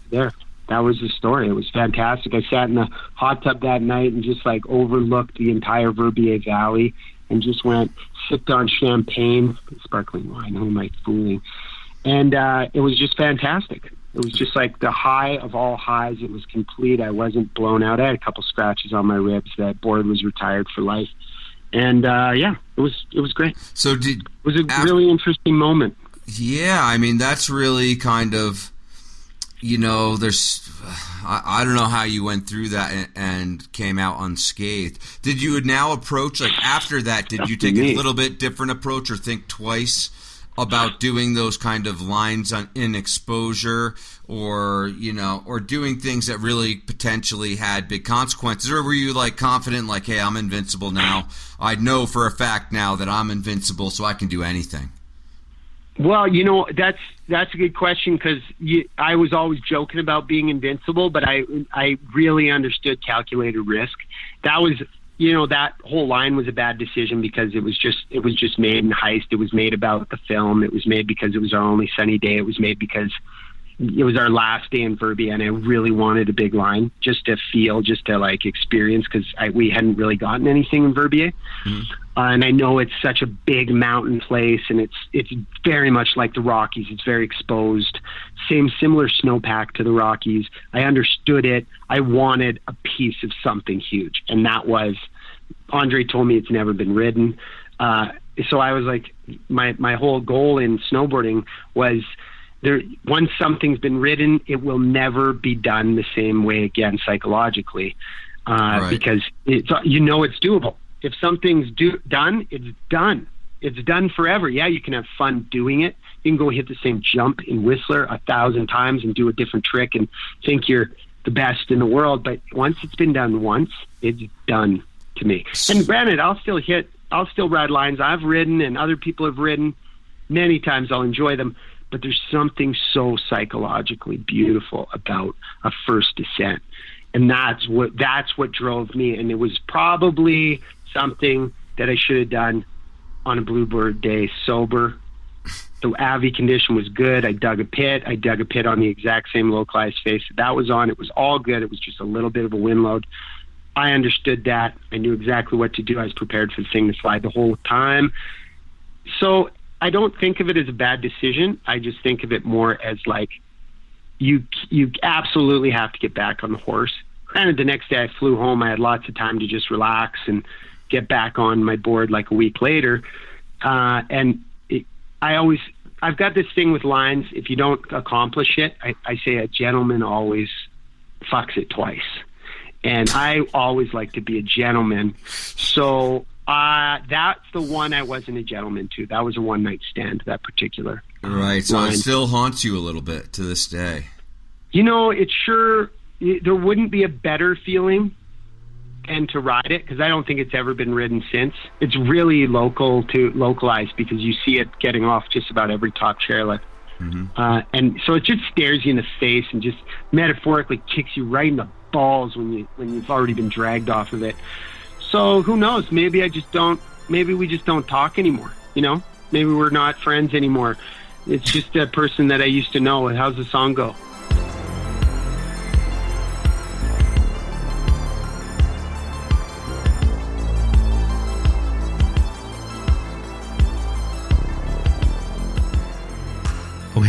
was the story. It was fantastic. I sat in the hot tub that night and just like overlooked the entire Verbier Valley and just sipped on champagne, sparkling wine. Who am I fooling? And it was just fantastic. It was just like the high of all highs. It was complete. I wasn't blown out. I had a couple scratches on my ribs. That board was retired for life. And it was great. So it was a really interesting moment. Yeah, I mean, that's really kind of, you know, I don't know how you went through that and came out unscathed. Did you now approach, like after that, did you take a little bit different approach or think twice about doing those kind of lines in exposure, or, you know, or doing things that really potentially had big consequences? Or were you like confident, like, hey, I'm invincible now. I know for a fact now that I'm invincible, so I can do anything? Well, you know, that's a good question, because I was always joking about being invincible, but I really understood calculated risk. That was, you know, that whole line was a bad decision because it was just made in heist. It was made about the film. It was made because it was our only sunny day. It was made because it was our last day in Verbier, and I really wanted a big line just to feel, just to like experience, because we hadn't really gotten anything in Verbier. Mm-hmm. And I know it's such a big mountain place, and it's very much like the Rockies. It's very exposed, similar snowpack to the Rockies. I understood it. I wanted a piece of something huge, and that was, Andre told me it's never been ridden. So I was like, my whole goal in snowboarding was, once something's been ridden, it will never be done the same way again psychologically, because it's doable. If something's done, it's done. It's done forever. Yeah, you can have fun doing it. You can go hit the same jump in Whistler 1,000 times and do a different trick and think you're the best in the world. But once it's been done once, it's done to me. And granted, I'll still ride lines I've ridden and other people have ridden many times. I'll enjoy them. But there's something so psychologically beautiful about a first descent. And that's what drove me. And it was probably something that I should have done on a Bluebird day sober. The Avi condition was good. I dug a pit on the exact same localized face that was on. It was all good. It was just a little bit of a wind load. I understood that. I knew exactly what to do. I was prepared for the thing to slide the whole time. So I don't think of it as a bad decision. I just think of it more as like, you absolutely have to get back on the horse. Granted, the next day I flew home. I had lots of time to just relax and get back on my board like a week later. I've got this thing with lines. If you don't accomplish it, I say a gentleman always fucks it twice. And I always like to be a gentleman. So that's the one I wasn't a gentleman to. That was a one-night stand, that particular Right, so line. It still haunts you a little bit to this day. You know, there wouldn't be a better feeling than to ride it, because I don't think it's ever been ridden since. It's really localized because you see it getting off just about every top chairlift. Mm-hmm. And so it just stares you in the face and just metaphorically kicks you right in the balls when you've already been dragged off of it. So who knows? Maybe we just don't talk anymore. You know, maybe we're not friends anymore. It's just a person that I used to know. How's the song go?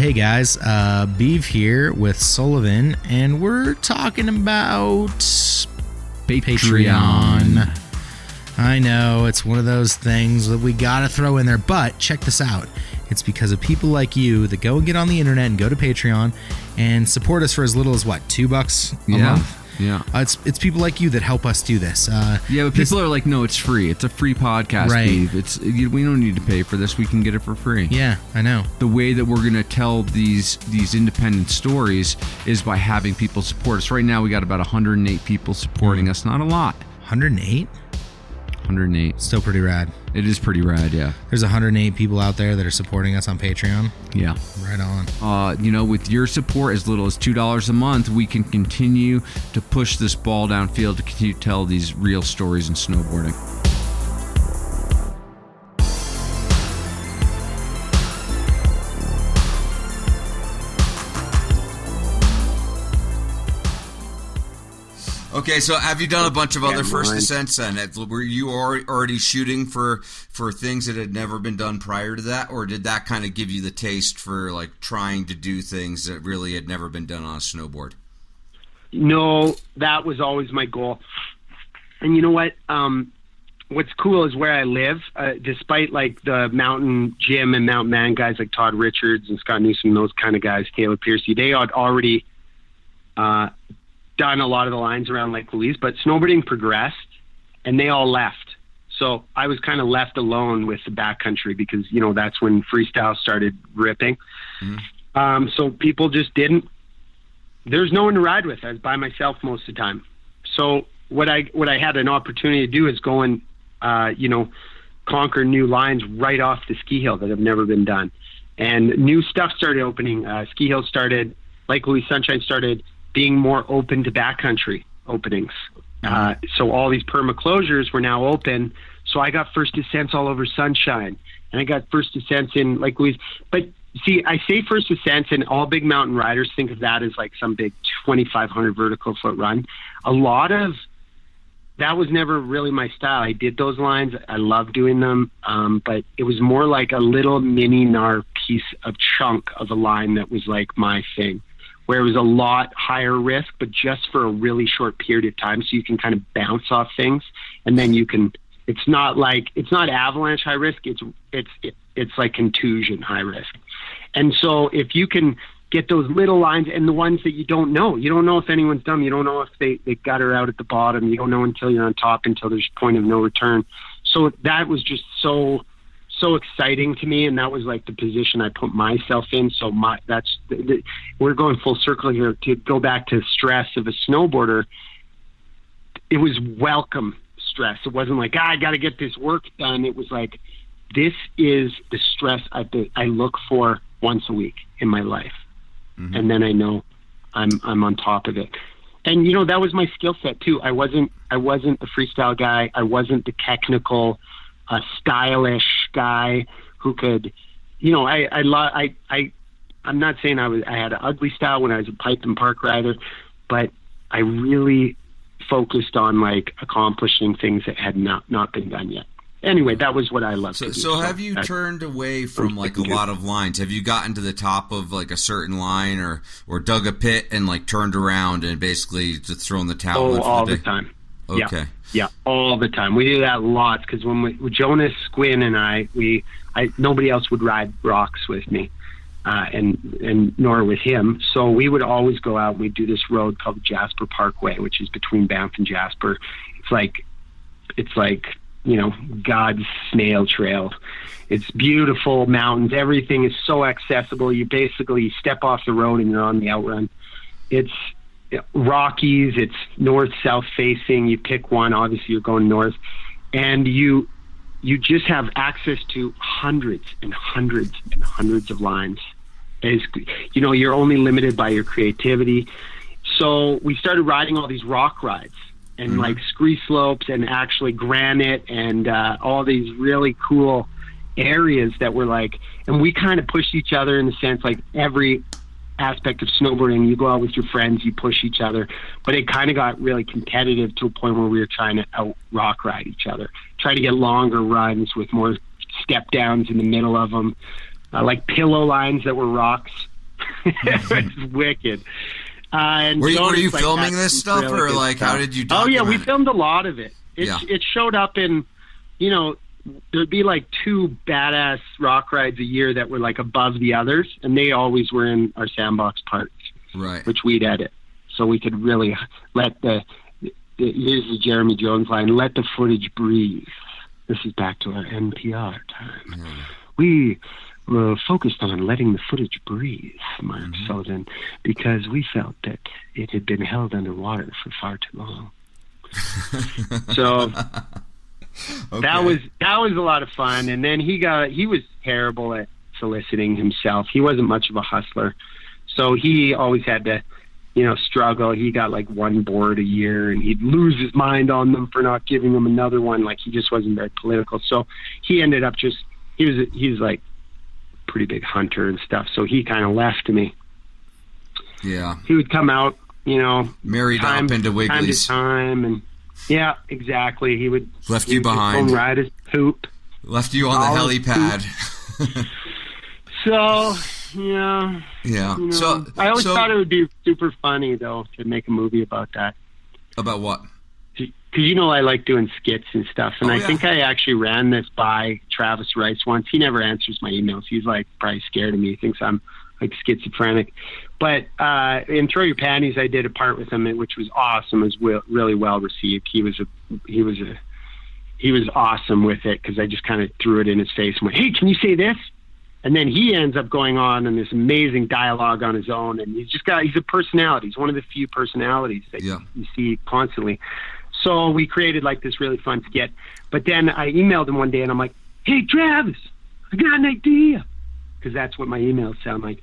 Hey guys, Beeve here with Sullivan, and we're talking about Patreon. I know, it's one of those things that we gotta throw in there, but check this out. It's because of people like you that go and get on the internet and go to Patreon and support us for as little as, what, $2 a month? Yeah. It's people like you that help us do this. But people are like, no, it's free. It's a free podcast, right. Steve. We don't need to pay for this. We can get it for free. Yeah, I know. The way that we're going to tell these independent stories is by having people support us. Right now, we got about 108 people supporting us. Not a lot. 108? 108. Still pretty rad. It is pretty rad, yeah. There's 108 people out there that are supporting us on Patreon. Yeah. Right on. With your support, as little as $2 a month, we can continue to push this ball downfield to continue to tell these real stories in snowboarding. Okay, so have you done a bunch of other first descents then? Were you already shooting for things that had never been done prior to that, or did that kind of give you the taste for like trying to do things that really had never been done on a snowboard? No, that was always my goal. And you know what? What's cool is where I live, despite like the mountain gym and mountain man guys like Todd Richards and Scott Newsom, those kind of guys, Taylor Piercy, they had already done a lot of the lines around Lake Louise, but snowboarding progressed and they all left. So I was kind of left alone with the backcountry because, that's when freestyle started ripping. Mm-hmm. So people just there's no one to ride with. I was by myself most of the time. So what I had an opportunity to do is go and, conquer new lines right off the ski hill that have never been done. And new stuff started opening. Ski hill started, Lake Louise Sunshine started being more open to backcountry openings. So all these perma closures were now open. So I got first descents all over Sunshine, and I got first descents in Lake Louise. But see, I say first descents, and all big mountain riders think of that as like some big 2,500 vertical foot run. A lot of that was never really my style. I did those lines. I love doing them. But it was more like a little mini gnar piece of chunk of a line that was like my thing, where it was a lot higher risk, but just for a really short period of time. So you can kind of bounce off things, and then it's not avalanche high risk. It's like contusion high risk. And so if you can get those little lines and the ones that you don't know if anyone's dumb. You don't know if they gutter out at the bottom. You don't know until you're on top, until there's a point of no return. So that was just so exciting to me, and that was like the position I put myself in. So we're going full circle here to go back to stress of a snowboarder. It was welcome stress. It wasn't like, I got to get this work done. It was like, this is the stress I look for once a week in my life. Mm-hmm. And then I know I'm on top of it. And that was my skill set too. I wasn't the freestyle guy. I wasn't the technical stylish guy who could, I'm not saying I had an ugly style when I was a pipe and park rider, but I really focused on like accomplishing things that had not been done yet. Anyway, that was what I loved to do. So have you turned away from like a lot of lines? Have you gotten to the top of like a certain line or dug a pit and like turned around and basically just thrown the towel in for all the day? Time. Okay. Yeah, all the time. We do that lots because with Jonas, Squinn, and I nobody else would ride rocks with me, and nor with him. So we would always go out and we'd do this road called Jasper Parkway, which is between Banff and Jasper. It's like God's snail trail. It's beautiful mountains. Everything is so accessible. You basically step off the road and you're on the outrun. It's Rockies, it's north-south facing. You pick one, obviously you're going north, and you just have access to hundreds and hundreds and hundreds of lines. You're only limited by your creativity. So we started riding all these rock rides and like scree slopes and actually granite and all these really cool areas that were like, and we kind of pushed each other in the sense like every aspect of snowboarding, you go out with your friends, you push each other, but it kind of got really competitive to a point where we were trying to out rock ride each other, try to get longer runs with more step downs in the middle of them, like pillow lines that were rocks It was wicked. And were you like, filming this stuff, really or like stuff. how did you? Oh yeah, we document it? filmed a lot of it. It showed up in, there'd be like 2 badass rock rides a year that were like above the others, and they always were in our sandbox parts, right? Which we'd edit, so we could really let here's the Jeremy Jones line: "Let the footage breathe." This is back to our NPR time. Yeah. We were focused on letting the footage breathe, Mark Sullivan, because we felt that it had been held underwater for far too long. So that was a lot of fun. And then he was terrible at soliciting himself. He wasn't much of a hustler, so he always had to struggle. He got like 1 board a year, and he'd lose his mind on them for not giving them another one. Like, he just wasn't very political, so he ended up he's like pretty big hunter and stuff, so he kind of left me. Yeah, he would come out, married up into Wiggly's time, and yeah, exactly. He would left you behind, ride his poop, left you on the helipad. So yeah. So I always thought it would be super funny though to make a movie about that. About what? Because I like doing skits and stuff, and I think I actually ran this by Travis Rice once. He never answers my emails. He's like probably scared of me. He thinks I'm like schizophrenic. But in Throw Your Panties, I did a part with him, which was awesome. It was really well received. He was awesome with it, because I just kind of threw it in his face and went, "Hey, can you say this?" And then he ends up going on in this amazing dialogue on his own, and he's a personality. He's one of the few personalities that you see constantly. So we created like this really fun skit. But then I emailed him one day, and I'm like, "Hey, Travis, I got an idea," because that's what my emails sound like.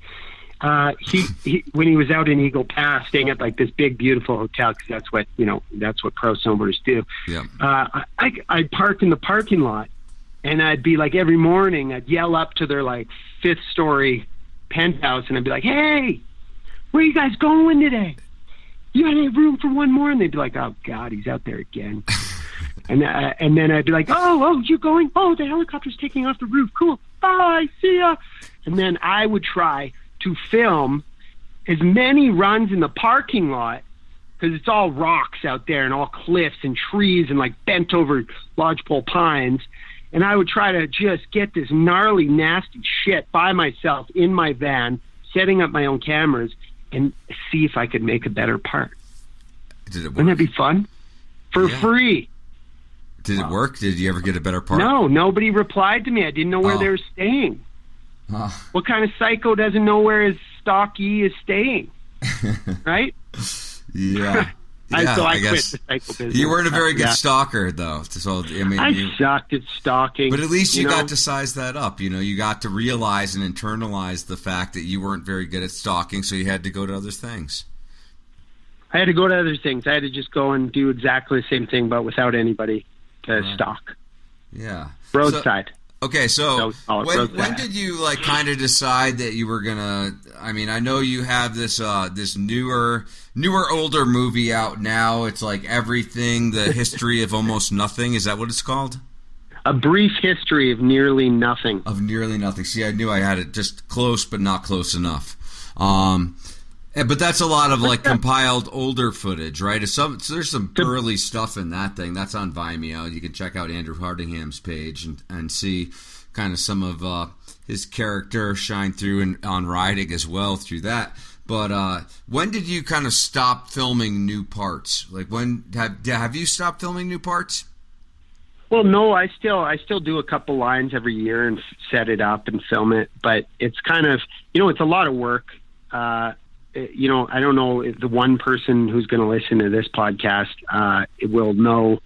He when he was out in Eagle Pass, staying at like this big, beautiful hotel, because that's what pro snowboarders do. Yeah. I'd park in the parking lot, and I'd be like, every morning I'd yell up to their like 5th story penthouse, and I'd be like, "Hey, where you guys going today? You got any room for one more?" And they'd be like, "Oh God, he's out there again." and then I'd be like, oh, you going? Oh, the helicopter's taking off the roof. Cool. Bye. See ya. And then I would try to film as many runs in the parking lot, because it's all rocks out there and all cliffs and trees and like bent over lodgepole pines. And I would try to just get this gnarly, nasty shit by myself in my van, setting up my own cameras, and see if I could make a better part. Did it work? Wouldn't that be fun? For free. Did it work? Did you ever get a better part? No, nobody replied to me. I didn't know where they were staying. What kind of psycho doesn't know where his stock E is staying? Right? Yeah. So I guess quit the psycho business. You weren't a very good stalker, though. So I sucked at stalking. But at least you got to size that up. You got to realize and internalize the fact that you weren't very good at stalking, so you had to go to other things. I had to go to other things. I had to just go and do exactly the same thing, but without anybody to stalk. Yeah. Roadside. So when did you kind of decide that you were gonna? I mean, I know you have this newer, older movie out now. It's like Everything: The History of Almost Nothing. Is that what it's called? A Brief History of Nearly Nothing. See, I knew I had it just close, but not close enough. But that's a lot of compiled older footage, right? There's some early stuff in that thing. That's on Vimeo. You can check out Andrew Hardingham's page and see kind of some of his character shine through on riding as well through that. But when did you kind of stop filming new parts? When have you stopped filming new parts? Well, no, I still do a couple lines every year and set it up and film it. But it's kind of it's a lot of work. I don't know if the one person who's going to listen to this podcast will know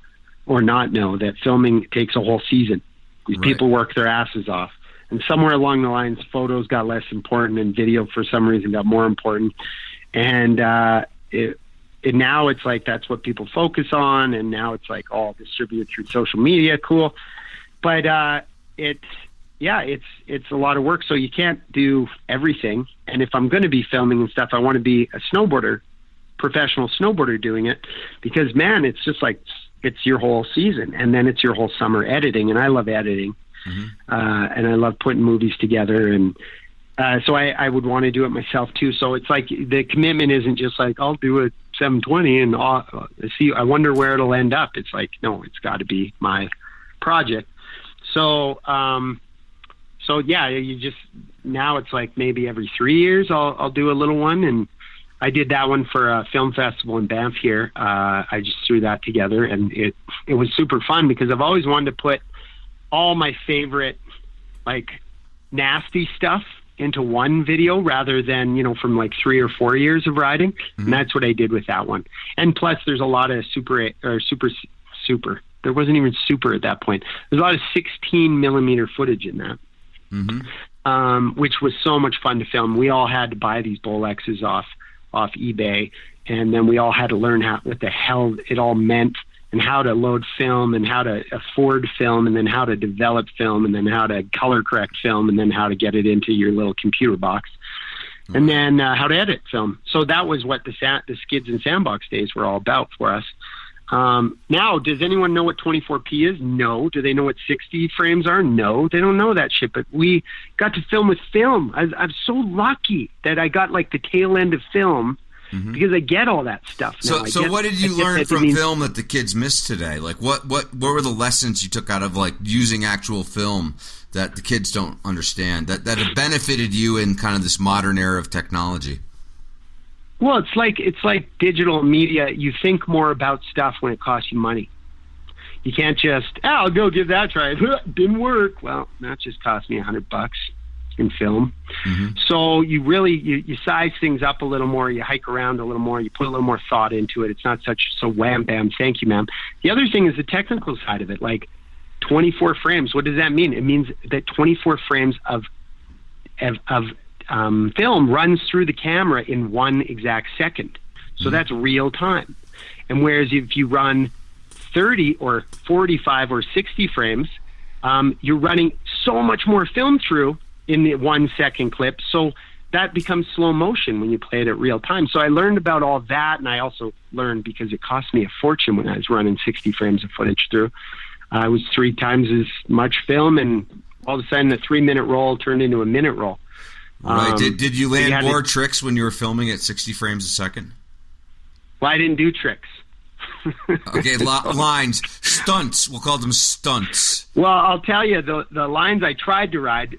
or not know that filming takes a whole season. These people work their asses off. And somewhere along the lines, photos got less important and video for some reason got more important. And now it's like that's what people focus on. And now it's like all distributed through social media. Cool. But it's a lot of work, so you can't do everything. And if I'm going to be filming and stuff, I want to be a snowboarder, professional snowboarder doing it, because man, it's just it's your whole season, and then it's your whole summer editing. And I love editing, and I love putting movies together. And So I would want to do it myself too. So it's like the commitment isn't just like, I'll do a 720 and see, I wonder where it'll end up. It's like, no, it's got to be my project. So, yeah, you just, now it's like maybe every 3 years I'll do a little one. And I did that one for a film festival in Banff here. I just threw that together, and it was super fun because I've always wanted to put all my favorite, like, nasty stuff into one video rather than, you know, from like 3 or 4 years of riding. Mm-hmm. And that's what I did with that one. And plus there's a lot of super. There wasn't even super at that point. There's a lot of 16 millimeter footage in that, which was so much fun to film. We all had to buy these Bolexes off eBay. And then we all had to learn what the hell it all meant, and how to load film, and how to afford film, and then how to develop film, and then how to color correct film, and then how to get it into your little computer box, and then how to edit film. So that was what the skids and sandbox days were all about for us. Now, does anyone know what 24p is? No. Do they know what 60 frames are? No, they don't know that shit. But we got to film with film. I'm so lucky that I got like the tail end of film. Because I get all that stuff now. So what did you learn from film that the kids miss today? Like what were the lessons you took out of like using actual film that the kids don't understand that have benefited you in kind of this modern era of technology? Well, it's like digital media. You think more about stuff when it costs you money. You can't just, I'll go give that a try. Didn't work. Well, that just cost me $100 in film. So you really you size things up a little more, you hike around a little more, you put a little more thought into it. It's not so wham bam, thank you ma'am. The other thing is the technical side of it, like 24 frames. What does that mean? It means that 24 frames of film runs through the camera in 1 exact second. So that's real time. And whereas if you run 30 or 45 or 60 frames, you're running so much more film through in the 1 second clip. So that becomes slow motion when you play it at real time. So I learned about all that, and I also learned because it cost me a fortune when I was running 60 frames of footage through. I was 3 times as much film, and all of a sudden the 3-minute roll turned into a minute roll. Right. Did you land more tricks when you were filming at 60 frames a second? Well, I didn't do tricks. Okay, lines, stunts. We'll call them stunts. Well, I'll tell you, the lines I tried to ride,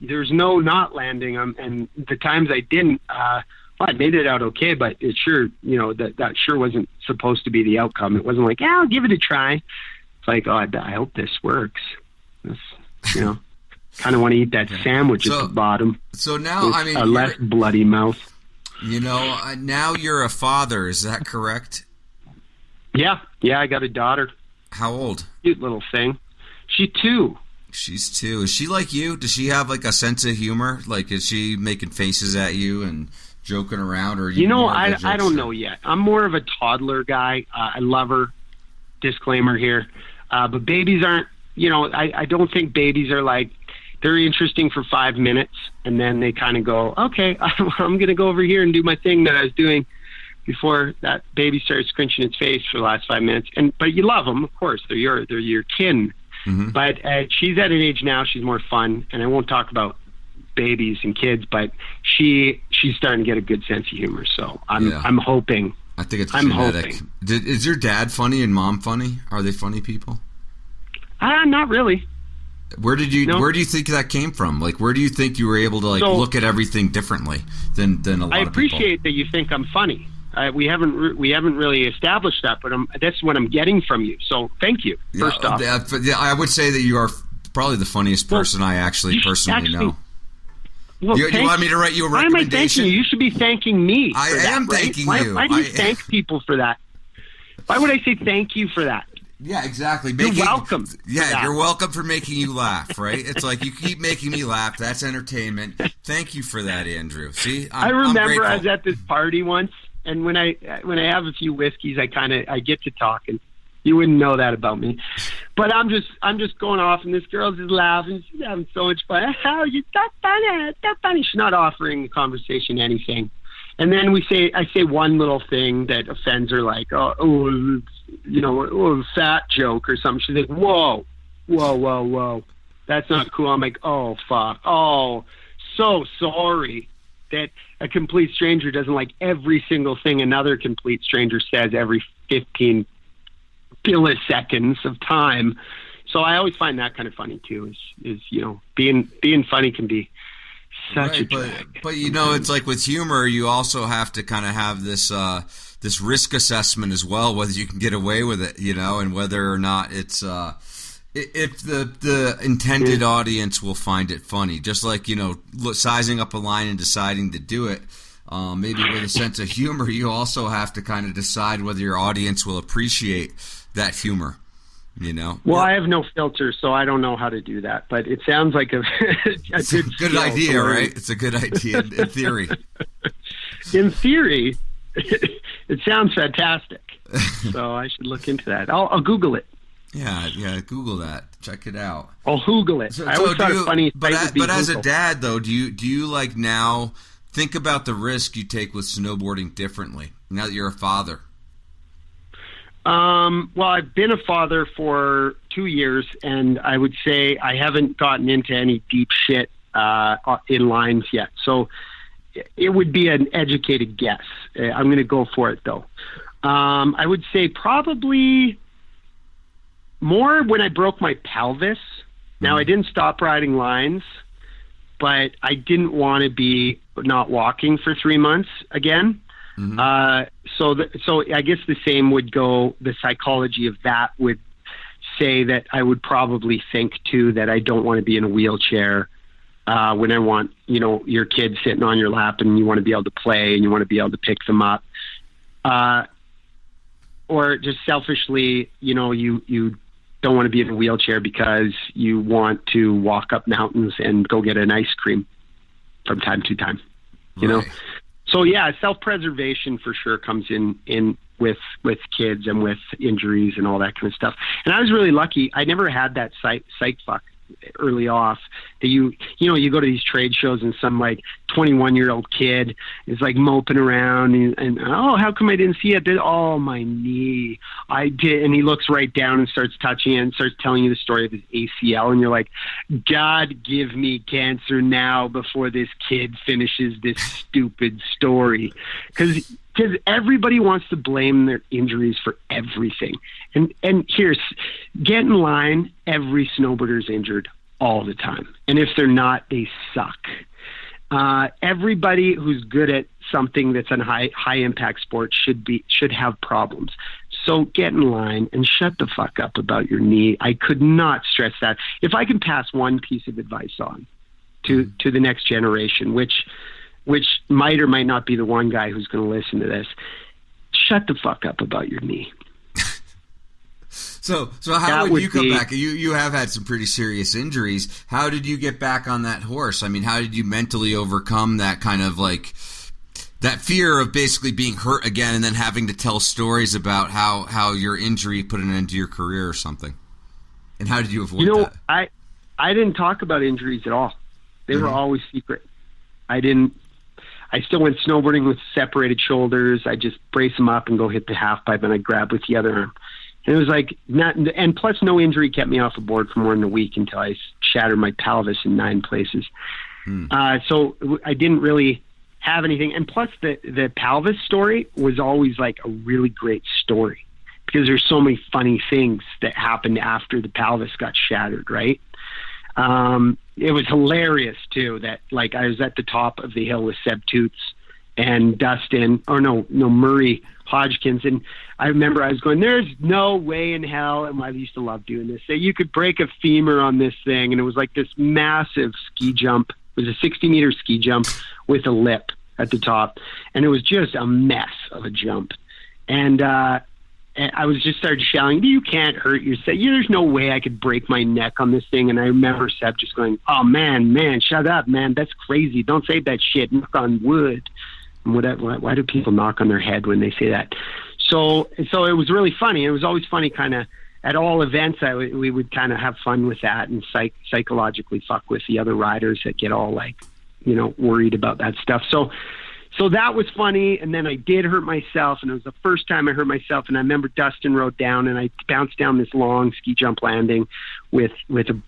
there's no not landing them, and the times I didn't, well, I made it out okay, but it sure, you know, that sure wasn't supposed to be the outcome. It wasn't like, yeah, I'll give it a try. It's like, oh, I hope this works. This, you know, kind of want to eat that sandwich at the bottom. So now, I mean, a less bloody mouth. You know, now you're a father. Is that correct? Yeah, I got a daughter. How old? Cute little thing. She's 2. She's 2. Is she like you? Does she have like a sense of humor? Like, is she making faces at you and joking around? Or you know, I don't know yet. I'm more of a toddler guy. I love her. Disclaimer here. But babies aren't, you know, I don't think babies are like, they're interesting for 5 minutes, and then they kind of go, okay, I'm going to go over here and do my thing that I was doing before that baby started scrunching its face for the last 5 minutes. But you love them, of course. They're your kin. But she's at an age now, she's more fun, and I won't talk about babies and kids, but she's starting to get a good sense of humor. So I'm hoping. I think it's genetic. Is your dad funny and mom funny? Are they funny people? Not really. Where do you think that came from? Like, where do you think you were able to look at everything differently than a lot of people? I appreciate that you think I'm funny. We haven't really established that, but that's what I'm getting from you. So thank you. First off, I would say that you are probably the funniest person I personally know. Well, you want me to write you a recommendation? Why am I thanking you? You should be thanking me. I am thanking you. Why do you thank people for that? Why would I say thank you for that? Yeah, exactly. You're welcome. Yeah, you're welcome for making you laugh, right? It's like you keep making me laugh. That's entertainment. Thank you for that, Andrew. See, I remember I was at this party once, and when I have a few whiskeys, I get to talking. You wouldn't know that about me, but I'm just going off, and this girl's just laughing. She's having so much fun. How you that funny? She's not offering the conversation anything. And then I say one little thing that offends her, like, fat joke or something. She's like, whoa, that's not cool. I'm like, oh, fuck. Oh, so sorry that a complete stranger doesn't like every single thing another complete stranger says every 15 milliseconds of time. So I always find that kind of funny too, is being funny can be such a drag. But it's like with humor, you also have to kind of have this this risk assessment as well, whether you can get away with it, and whether or not it's if the intended audience will find it funny. Just like, sizing up a line and deciding to do it, maybe with a sense of humor, you also have to kind of decide whether your audience will appreciate that humor. Well, I have no filter, so I don't know how to do that, but it sounds like a good idea, right? It's a good idea in theory. In theory, it sounds fantastic. So I should look into that. I'll Google it. Yeah, Google that. Check it out. I'll Google it. I always thought it funny. But as a dad, though, do you like now think about the risk you take with snowboarding differently now that you're a father? Well, I've been a father for 2 years, and I would say I haven't gotten into any deep shit in lines yet. So it would be an educated guess. I'm going to go for it, though. I would say probably more when I broke my pelvis. Now, I didn't stop riding lines, but I didn't want to be not walking for 3 months again. So I guess the same would go. The psychology of that would say that I would probably think too that I don't want to be in a wheelchair when I want, your kids sitting on your lap and you want to be able to play and you want to be able to pick them up, or just selfishly, you don't want to be in a wheelchair because you want to walk up mountains and go get an ice cream from time to time, you know. So yeah, self-preservation for sure comes in with kids and with injuries and all that kind of stuff. And I was really lucky. I never had that psych fuck early off that you go to these trade shows and some like 21-year-old kid is like moping around and oh, how come I didn't see it? Oh, my knee. I did. And he looks right down and starts touching it and starts telling you the story of his ACL. And you're like, God, give me cancer now before this kid finishes this stupid story. Because everybody wants to blame their injuries for everything. And here's, get in line, every snowboarder's injured all the time. And if they're not, they suck. Everybody who's good at something that's a high impact sport should have problems. So get in line and shut the fuck up about your knee. I could not stress that. If I can pass one piece of advice on to the next generation, which might or might not be the one guy who's going to listen to this, shut the fuck up about your knee. So how would you come back? You have had some pretty serious injuries. How did you get back on that horse? I mean, how did you mentally overcome that kind of like that fear of basically being hurt again and then having to tell stories about how your injury put an end to your career or something? And how did you avoid that? I didn't talk about injuries at all. They were always secret. I still went snowboarding with separated shoulders. I just brace them up and go hit the half pipe, and I grab with the other arm. And it was like and plus no injury kept me off a board for more than a week until I shattered my pelvis in 9 places. So I didn't really have anything. And plus the pelvis story was always like a really great story because there's so many funny things that happened after the pelvis got shattered, right? It was hilarious too that like I was at the top of the hill with Seb Toots and Dustin, or no Murray Hodgkins, and I remember I was going, there's no way in hell, and I used to love doing this, that you could break a femur on this thing, and it was like this massive ski jump. It was a 60-meter ski jump with a lip at the top, and it was just a mess of a jump. And I was just started shouting, you can't hurt yourself. There's no way I could break my neck on this thing. And I remember Seb just going, oh, man, shut up, man. That's crazy. Don't say that shit. Knock on wood. And why do people knock on their head when they say that? So it was really funny. It was always funny kind of at all events. We would kind of have fun with that and psychologically fuck with the other riders that get all like, worried about that stuff. So that was funny, and then I did hurt myself, and it was the first time I hurt myself, and I remember Dustin rode down, and I bounced down this long ski jump landing with a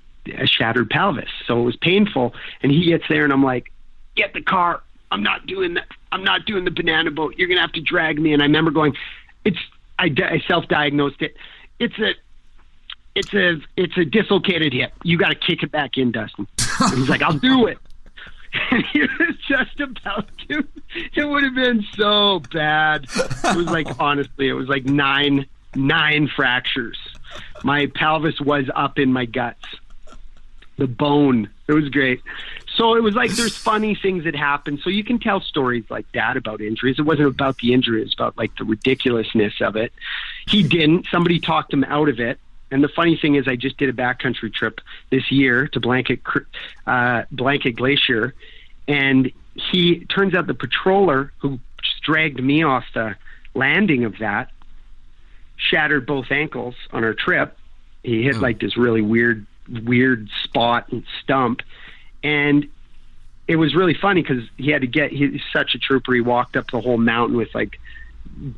shattered pelvis, so it was painful, and he gets there, and I'm like, get the car. I'm not doing that. I'm not doing the banana boat. You're going to have to drag me. And I remember going, I self-diagnosed it. It's a dislocated hip. You got to kick it back in, Dustin. And he's like, I'll do it. And he was just about to. It would have been so bad. It was like, honestly, it was like nine fractures. My pelvis was up in my guts. The bone. It was great. So it was like there's funny things that happen. So you can tell stories like that about injuries. It wasn't about the injury. It was about like the ridiculousness of it. He didn't. Somebody talked him out of it. And the funny thing is I just did a backcountry trip this year to Blanket Glacier. And he turns out the patroller who just dragged me off the landing of that shattered both ankles on our trip. He hit like this really weird spot and stump. And it was really funny because he's such a trooper. He walked up the whole mountain with like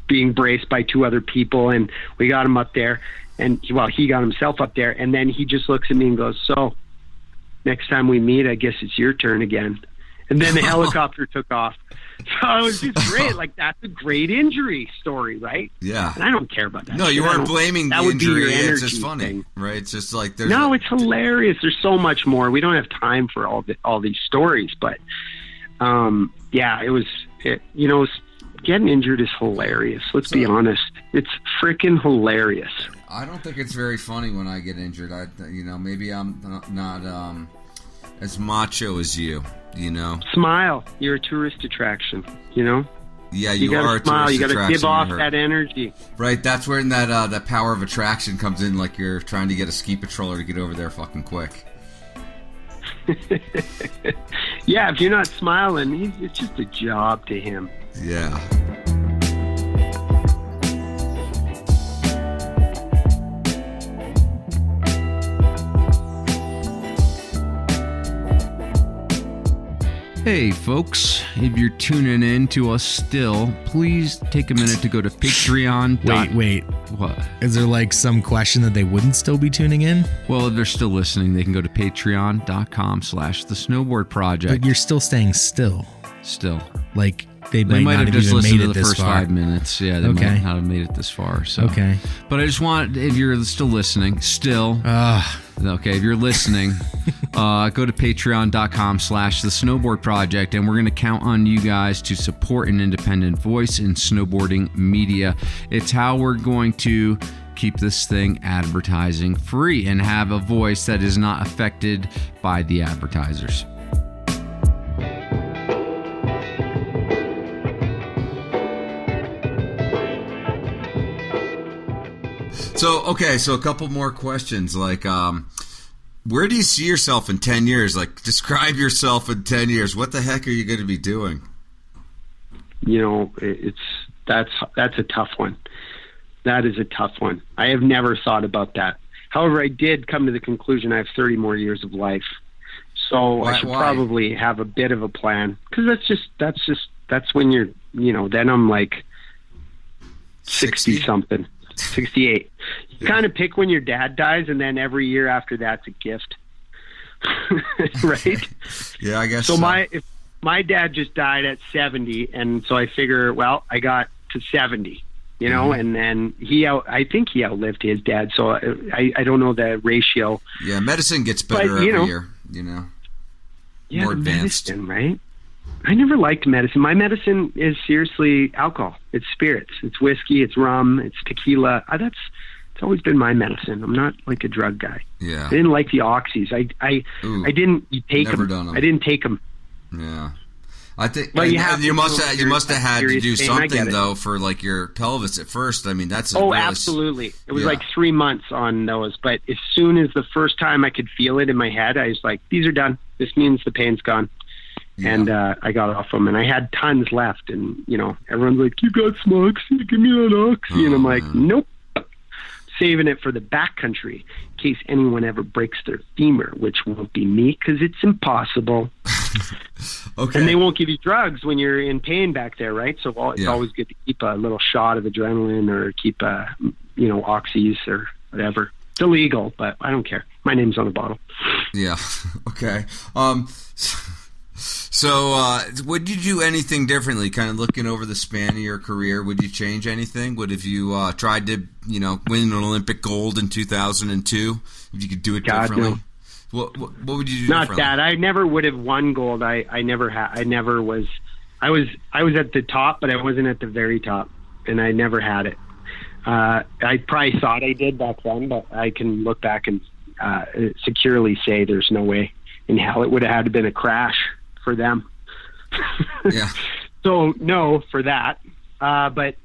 being braced by 2 other people, and we got him up there. And he got himself up there, and then he just looks at me and goes, so next time we meet, I guess it's your turn again. And then the helicopter took off. So it was just great. Like, that's a great injury story, right? Yeah. And I don't care about that. No, you aren't blaming the injury. It's just funny, thing. Right? It's just like it's hilarious. There's so much more. We don't have time for all these stories, but getting injured is hilarious. Let's be honest. It's freaking hilarious. I don't think it's very funny when I get injured. Maybe I'm not as macho as you. Smile. You're a tourist attraction. Yeah, you gotta are. Smile. You got to give off that energy. Right. That's where that power of attraction comes in. Like you're trying to get a ski patroller to get over there fucking quick. Yeah, if you're not smiling, it's just a job to him. Yeah. Hey folks, if you're tuning in to us still, please take a minute to go to Patreon. Wait. What? Is there like some question that they wouldn't still be tuning in? Well, if they're still listening, they can go to patreon.com/thesnowboard project. But you're still staying still. Still. Like they might not have have just even listened made to it the this first far. 5 minutes. Yeah, they might not have made it this far. So. Okay. But I just want, if you're still listening, okay, if you're listening, go to patreon.com/thesnowboard project, and we're going to count on you guys to support an independent voice in snowboarding media. It's how we're going to keep this thing advertising free and have a voice that is not affected by the advertisers. So a couple more questions. Like, where do you see yourself in 10 years? Like, describe yourself in 10 years. What the heck are you going to be doing? That's a tough one. That is a tough one. I have never thought about that. However, I did come to the conclusion I have 30 more years of life. So I should probably have a bit of a plan, because that's when you're, then I'm like 60 something. 68. You kind of pick when your dad dies, and then every year after that's a gift. Right? Yeah, I guess so. If my dad just died at 70, and so I figure, well, I got to 70, and then I think he outlived his dad, so I don't know the ratio. Yeah, medicine gets better every year, Yeah, more advanced. Medicine, right? I never liked medicine. My medicine is seriously alcohol. It's spirits. It's whiskey. It's rum. It's tequila. It's always been my medicine. I'm not like a drug guy. Yeah. I didn't like the oxys. I didn't take them. I didn't take them. Yeah. I think you must have had to do something though for like your pelvis at first. I mean, that's absolutely. It was like 3 months on those, but as soon as the first time I could feel it in my head, I was like, these are done. This means the pain's gone. Yeah. And I got off them, and I had tons left, and everyone's like, you got some oxy, give me that oxy. And I'm like, nope, saving it for the backcountry in case anyone ever breaks their femur, which won't be me, because it's impossible. Okay. And they won't give you drugs when you're in pain back there, right? So it's always good to keep a little shot of adrenaline, or keep oxys or whatever. It's illegal, but I don't care. My name's on the bottle. Yeah. Okay. So, would you do anything differently? Kind of looking over the span of your career, would you change anything? Would if you tried to, win an Olympic gold in 2002? If you could do it differently, no. What would you do? Not that I never would have won gold. I never was. I was at the top, but I wasn't at the very top, and I never had it. I probably thought I did back then, but I can look back and securely say there's no way in hell it would have had to been a crash for them. Yeah. So no for that. But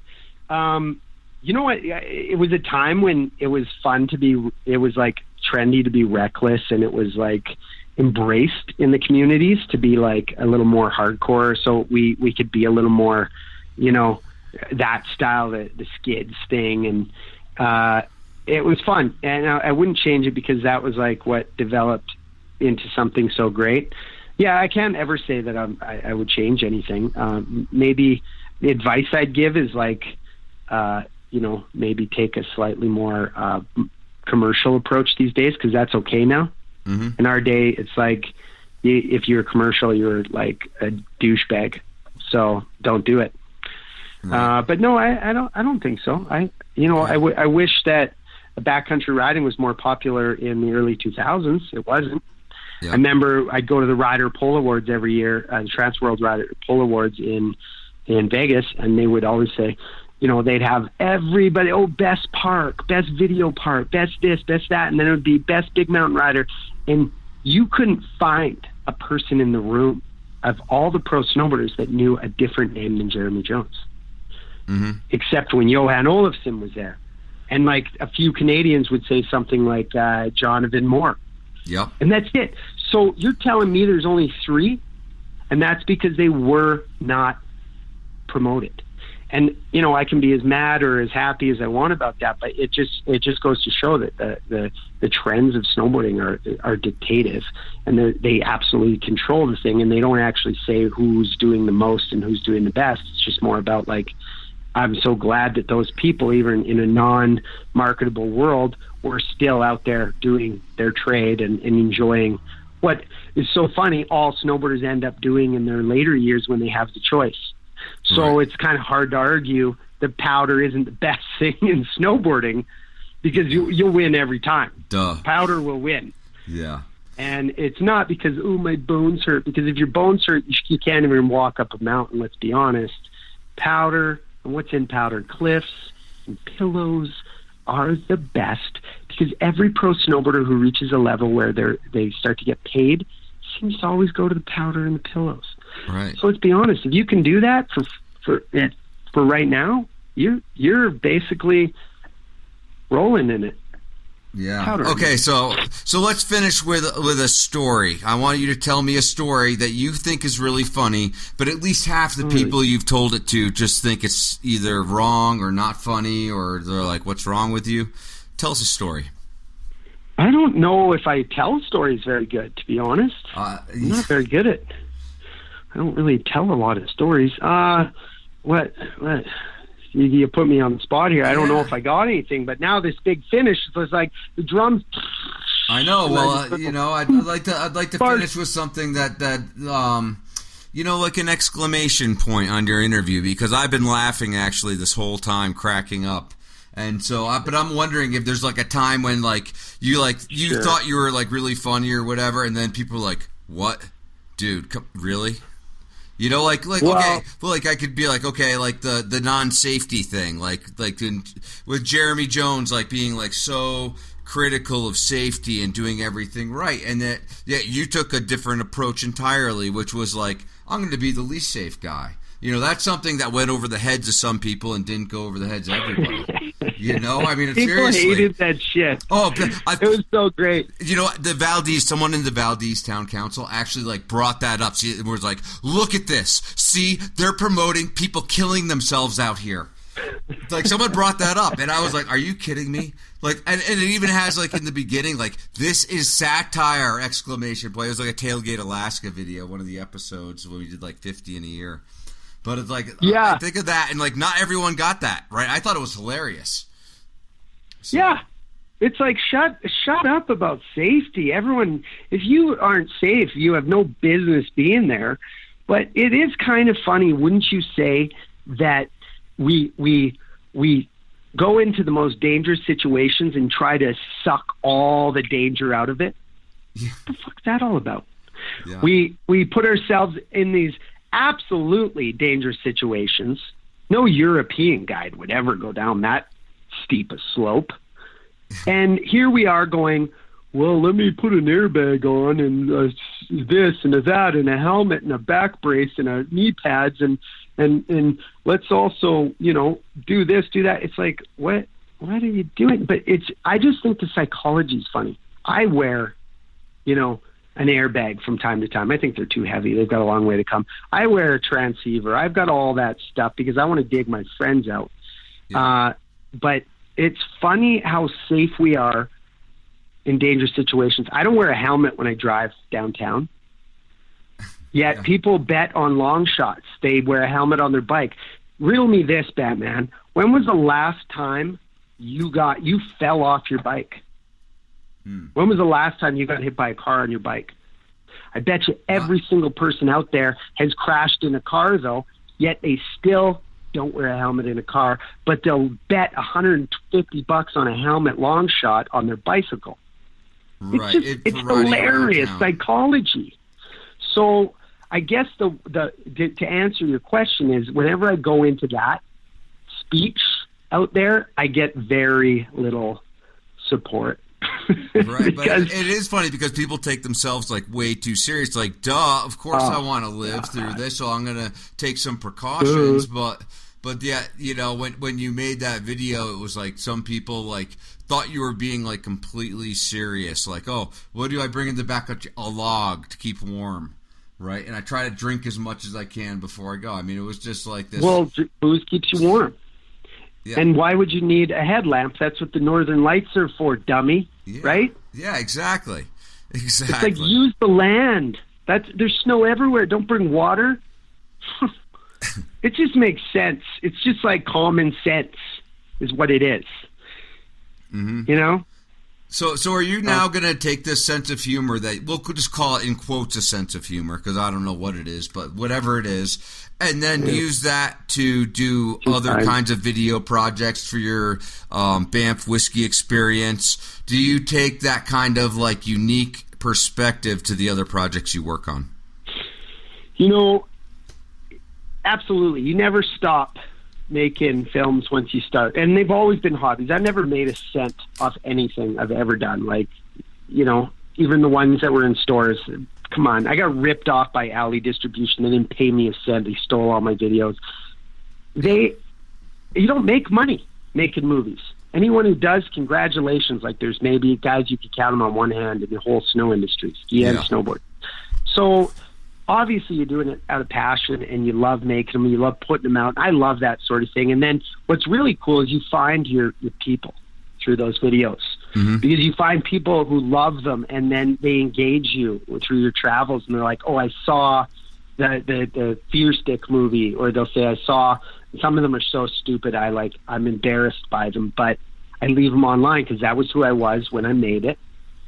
you know what? It was a time when it was fun to be. It was like trendy to be reckless, and it was like embraced in the communities to be like a little more hardcore. So we could be a little more, that style, the skids thing, and it was fun. And I wouldn't change it because that was like what developed into something so great. Yeah, I can't ever say that I would change anything. Maybe the advice I'd give is like, maybe take a slightly more commercial approach these days, because that's okay now. Mm-hmm. In our day, it's like if you're commercial, you're like a douchebag. So don't do it. Right. But no, I don't think so. I wish that backcountry riding was more popular in the early 2000s. It wasn't. Yep. I remember I'd go to the Rider Pole Awards every year, the Trans World Rider Pole Awards in Vegas, and they would always say, they'd have everybody, best park, best video park, best this, best that, and then it would be best big mountain rider. And you couldn't find a person in the room of all the pro snowboarders that knew a different name than Jeremy Jones. Mm-hmm. Except when Johan Olofsson was there. And like a few Canadians would say something like Jonathan Moore. Yep. And that's it. So you're telling me there's only 3? And that's because they were not promoted. And, I can be as mad or as happy as I want about that, but it just goes to show that the trends of snowboarding are dictative, and they absolutely control the thing, and they don't actually say who's doing the most and who's doing the best. It's just more about like, I'm so glad that those people, even in a non-marketable world, were still out there doing their trade and enjoying what is so funny, all snowboarders end up doing in their later years when they have the choice. So It's kind of hard to argue that powder isn't the best thing in snowboarding, because you'll win every time. Duh. Powder will win. Yeah. And it's not because, my bones hurt, because if your bones hurt, you can't even walk up a mountain, let's be honest. Powder, and what's in powder? Cliffs and pillows are the best, because every pro snowboarder who reaches a level where they start to get paid seems to always go to the powder and the pillows. Right. So let's be honest. If you can do that for right now, you're basically rolling in it. Yeah. Powder. Okay. So let's finish with a story. I want you to tell me a story that you think is really funny, but at least half the people you've told it to just think it's either wrong or not funny, or they're like, "What's wrong with you?" Tell us a story. I don't know if I tell stories very good, to be honest. I'm not very good at. I don't really tell a lot of stories. What? You put me on the spot here. I don't know if I got anything, but now this big finish was like the drums. I know. Well, I'd like to finish with something that like an exclamation point on your interview, because I've been laughing actually this whole time, cracking up. And so, but I'm wondering if there's like a time when you Sure. thought you were like really funny or whatever, and then people were like, "What, dude? Really?" Well, okay, well, like I could be like, okay, like the non-safety thing, with Jeremy Jones, like being like so critical of safety and doing everything right, and that you took a different approach entirely, which was like, I'm going to be the least safe guy. That's something that went over the heads of some people and didn't go over the heads of everybody. I mean, people seriously. hated that shit. Oh, it was so great. Someone in the Valdez Town Council actually brought that up. See, it was like, look at this. See, they're promoting people killing themselves out here. Someone brought that up, and I was like, are you kidding me? And it even has in the beginning, this is satire, exclamation point. It was like a Tailgate Alaska video, one of the episodes when we did 50 in a year. But it's I think of that, and not everyone got that, right? I thought it was hilarious. So. Yeah. It's like, shut up about safety. Everyone, if you aren't safe, you have no business being there. But it is kind of funny, wouldn't you say, that we go into the most dangerous situations and try to suck all the danger out of it? Yeah. What the fuck's that all about? Yeah. We put ourselves in these absolutely dangerous situations. No European guide would ever go down that steep a slope. And here we are going, well, let me put an airbag on and this and that and a helmet and a back brace and a knee pads and let's also, do this, do that. It's like, what are you doing? But I just think the psychology is funny. I wear, an airbag from time to time. I think they're too heavy. They've got a long way to come. I wear a transceiver. I've got all that stuff because I want to dig my friends out. Yeah. But it's funny how safe we are in dangerous situations. I don't wear a helmet when I drive downtown. Yet people bet on long shots. They wear a helmet on their bike. Riddle me this, Batman. When was the last time you fell off your bike? When was the last time you got hit by a car on your bike? I bet you every single person out there has crashed in a car, though, yet they still don't wear a helmet in a car, but they'll bet $150 on a helmet long shot on their bicycle. Right. It's hilarious psychology. So I guess to answer your question is, whenever I go into that speech out there, I get very little support. Right, but it is funny because people take themselves like way too serious. Like, duh, of course I want to live through this, so I'm gonna take some precautions. But yeah, when you made that video, it was like some people like thought you were being like completely serious. Like, oh, what do I bring in the back of a log to keep warm? Right, and I try to drink as much as I can before I go. I mean, it was just like this. Well, booze keeps you warm. Yeah. And why would you need a headlamp? That's what the northern lights are for, dummy. Yeah. Right? Yeah, exactly. It's like, use the land. There's snow everywhere. Don't bring water. It just makes sense. It's just like common sense is what it is. Mm-hmm. So are you now going to take this sense of humor that we'll just call it in quotes a sense of humor because I don't know what it is, but whatever it is, and then use that to do other kinds of video projects for your Banff whiskey experience? Do you take that kind of like unique perspective to the other projects you work on? Absolutely. You never stop making films once you start, and they've always been hobbies. I've never made a cent off anything I've ever done. Like, even the ones that were in stores. Come on, I got ripped off by Alley Distribution. They didn't pay me a cent. They stole all my videos. You don't make money making movies. Anyone who does, congratulations. Like, there's maybe guys you could count them on one hand in the whole snow industry, ski and snowboard. So obviously you're doing it out of passion and you love making them, you love putting them out. I love that sort of thing. And then what's really cool is you find your people through those videos, because you find people who love them and then they engage you through your travels and they're like, oh, I saw the Fear Stick movie, or they'll say, I saw, some of them are so stupid I'm embarrassed by them, but I leave them online because that was who I was when I made it.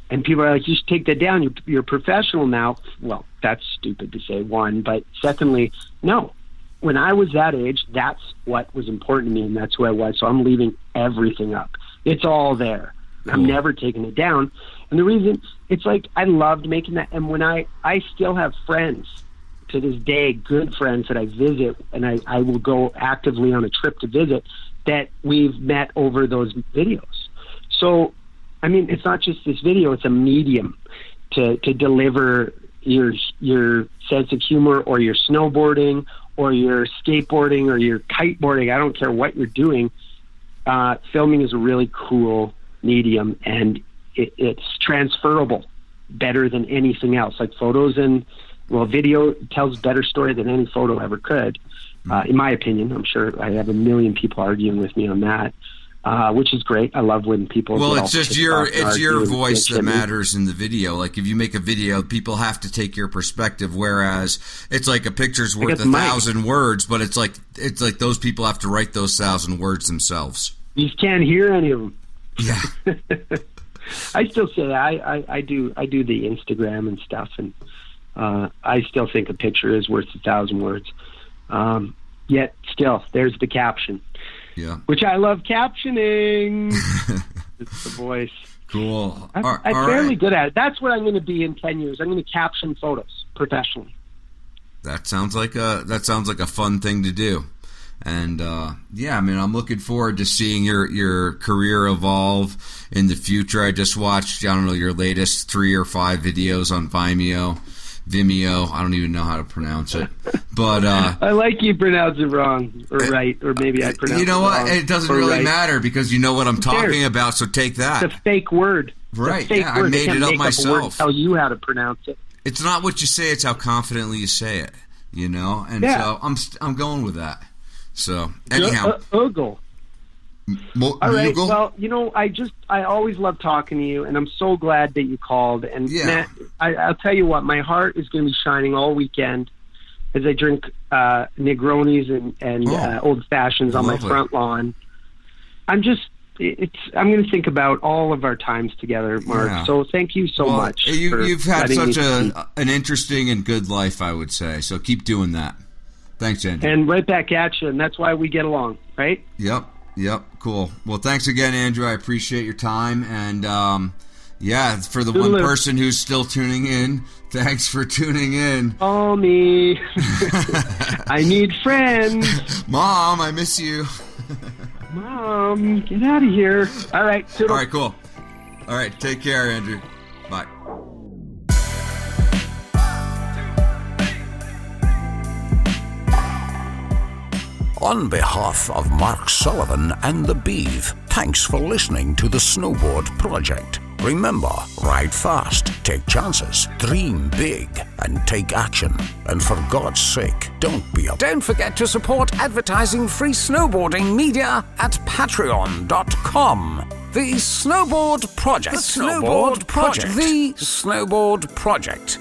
And people are like, you should take that down. You're a professional now. Well, that's stupid to say, one. But secondly, no. When I was that age, that's what was important to me, and that's who I was. So I'm leaving everything up. It's all there. I'm never taking it down. And the reason, it's like I loved making that. And when I still have friends to this day, good friends that I visit, and I will go actively on a trip to visit, that we've met over those videos. So, I mean, it's not just this video, it's a medium to deliver your sense of humor, or your snowboarding, or your skateboarding, or your kiteboarding. I don't care what you're doing. Filming is a really cool medium, and it's transferable better than anything else. Like photos and, video tells a better story than any photo ever could, in my opinion. I'm sure I have a million people arguing with me on that. Which is great. I love when people. Well, it's just your voice that matters in the video. Like if you make a video, people have to take your perspective. Whereas it's like a picture's worth 1,000 words, but it's like those people have to write those 1,000 words themselves. You just can't hear any of them. Yeah. I still say I do the Instagram and stuff, and I still think a picture is worth 1,000 words. Yet still, there's the caption. Yeah. Which I love captioning. It's the voice. Cool. I'm fairly good at it. That's what I'm going to be in 10 years. I'm going to caption photos professionally. That sounds like a fun thing to do. And yeah, I mean, I'm looking forward to seeing your career evolve in the future. I just watched, I don't know, your latest 3 or 5 videos on Vimeo. I don't even know how to pronounce it. But I like you pronounce it wrong or right, or maybe I pronounce it wrong. You know what? It doesn't really matter because you know what I'm talking about, so take that. It's a fake word. Right, yeah, I made it up myself. Tell you how to pronounce it. It's not what you say, it's how confidently you say it, you know? And so I'm going with that. So, anyhow. Oogle. All right. Well, you know, I always love talking to you, and I'm so glad that you called. And Matt, I'll tell you what, my heart is going to be shining all weekend as I drink Negronis and old fashions on my front lawn. I'm going to think about all of our times together, Mark. Yeah. So thank you so much. You've had such an interesting and good life, I would say. So keep doing that. Thanks, Andrew. And right back at you, and that's why we get along, right? Yep, cool. Well, thanks again, Andrew. I appreciate your time. And, for the one person who's still tuning in, thanks for tuning in. Call me. I need friends. Mom, I miss you. Mom, get out of here. All right, toodle. All right, cool. All right, take care, Andrew. Bye. On behalf of Mark Sullivan and the Beeve, thanks for listening to the Snowboard Project. Remember, ride fast, take chances, dream big, and take action. And for God's sake, don't forget to support advertising-free snowboarding media at patreon.com. The Snowboard Project. The Snowboard Project. The Snowboard Project.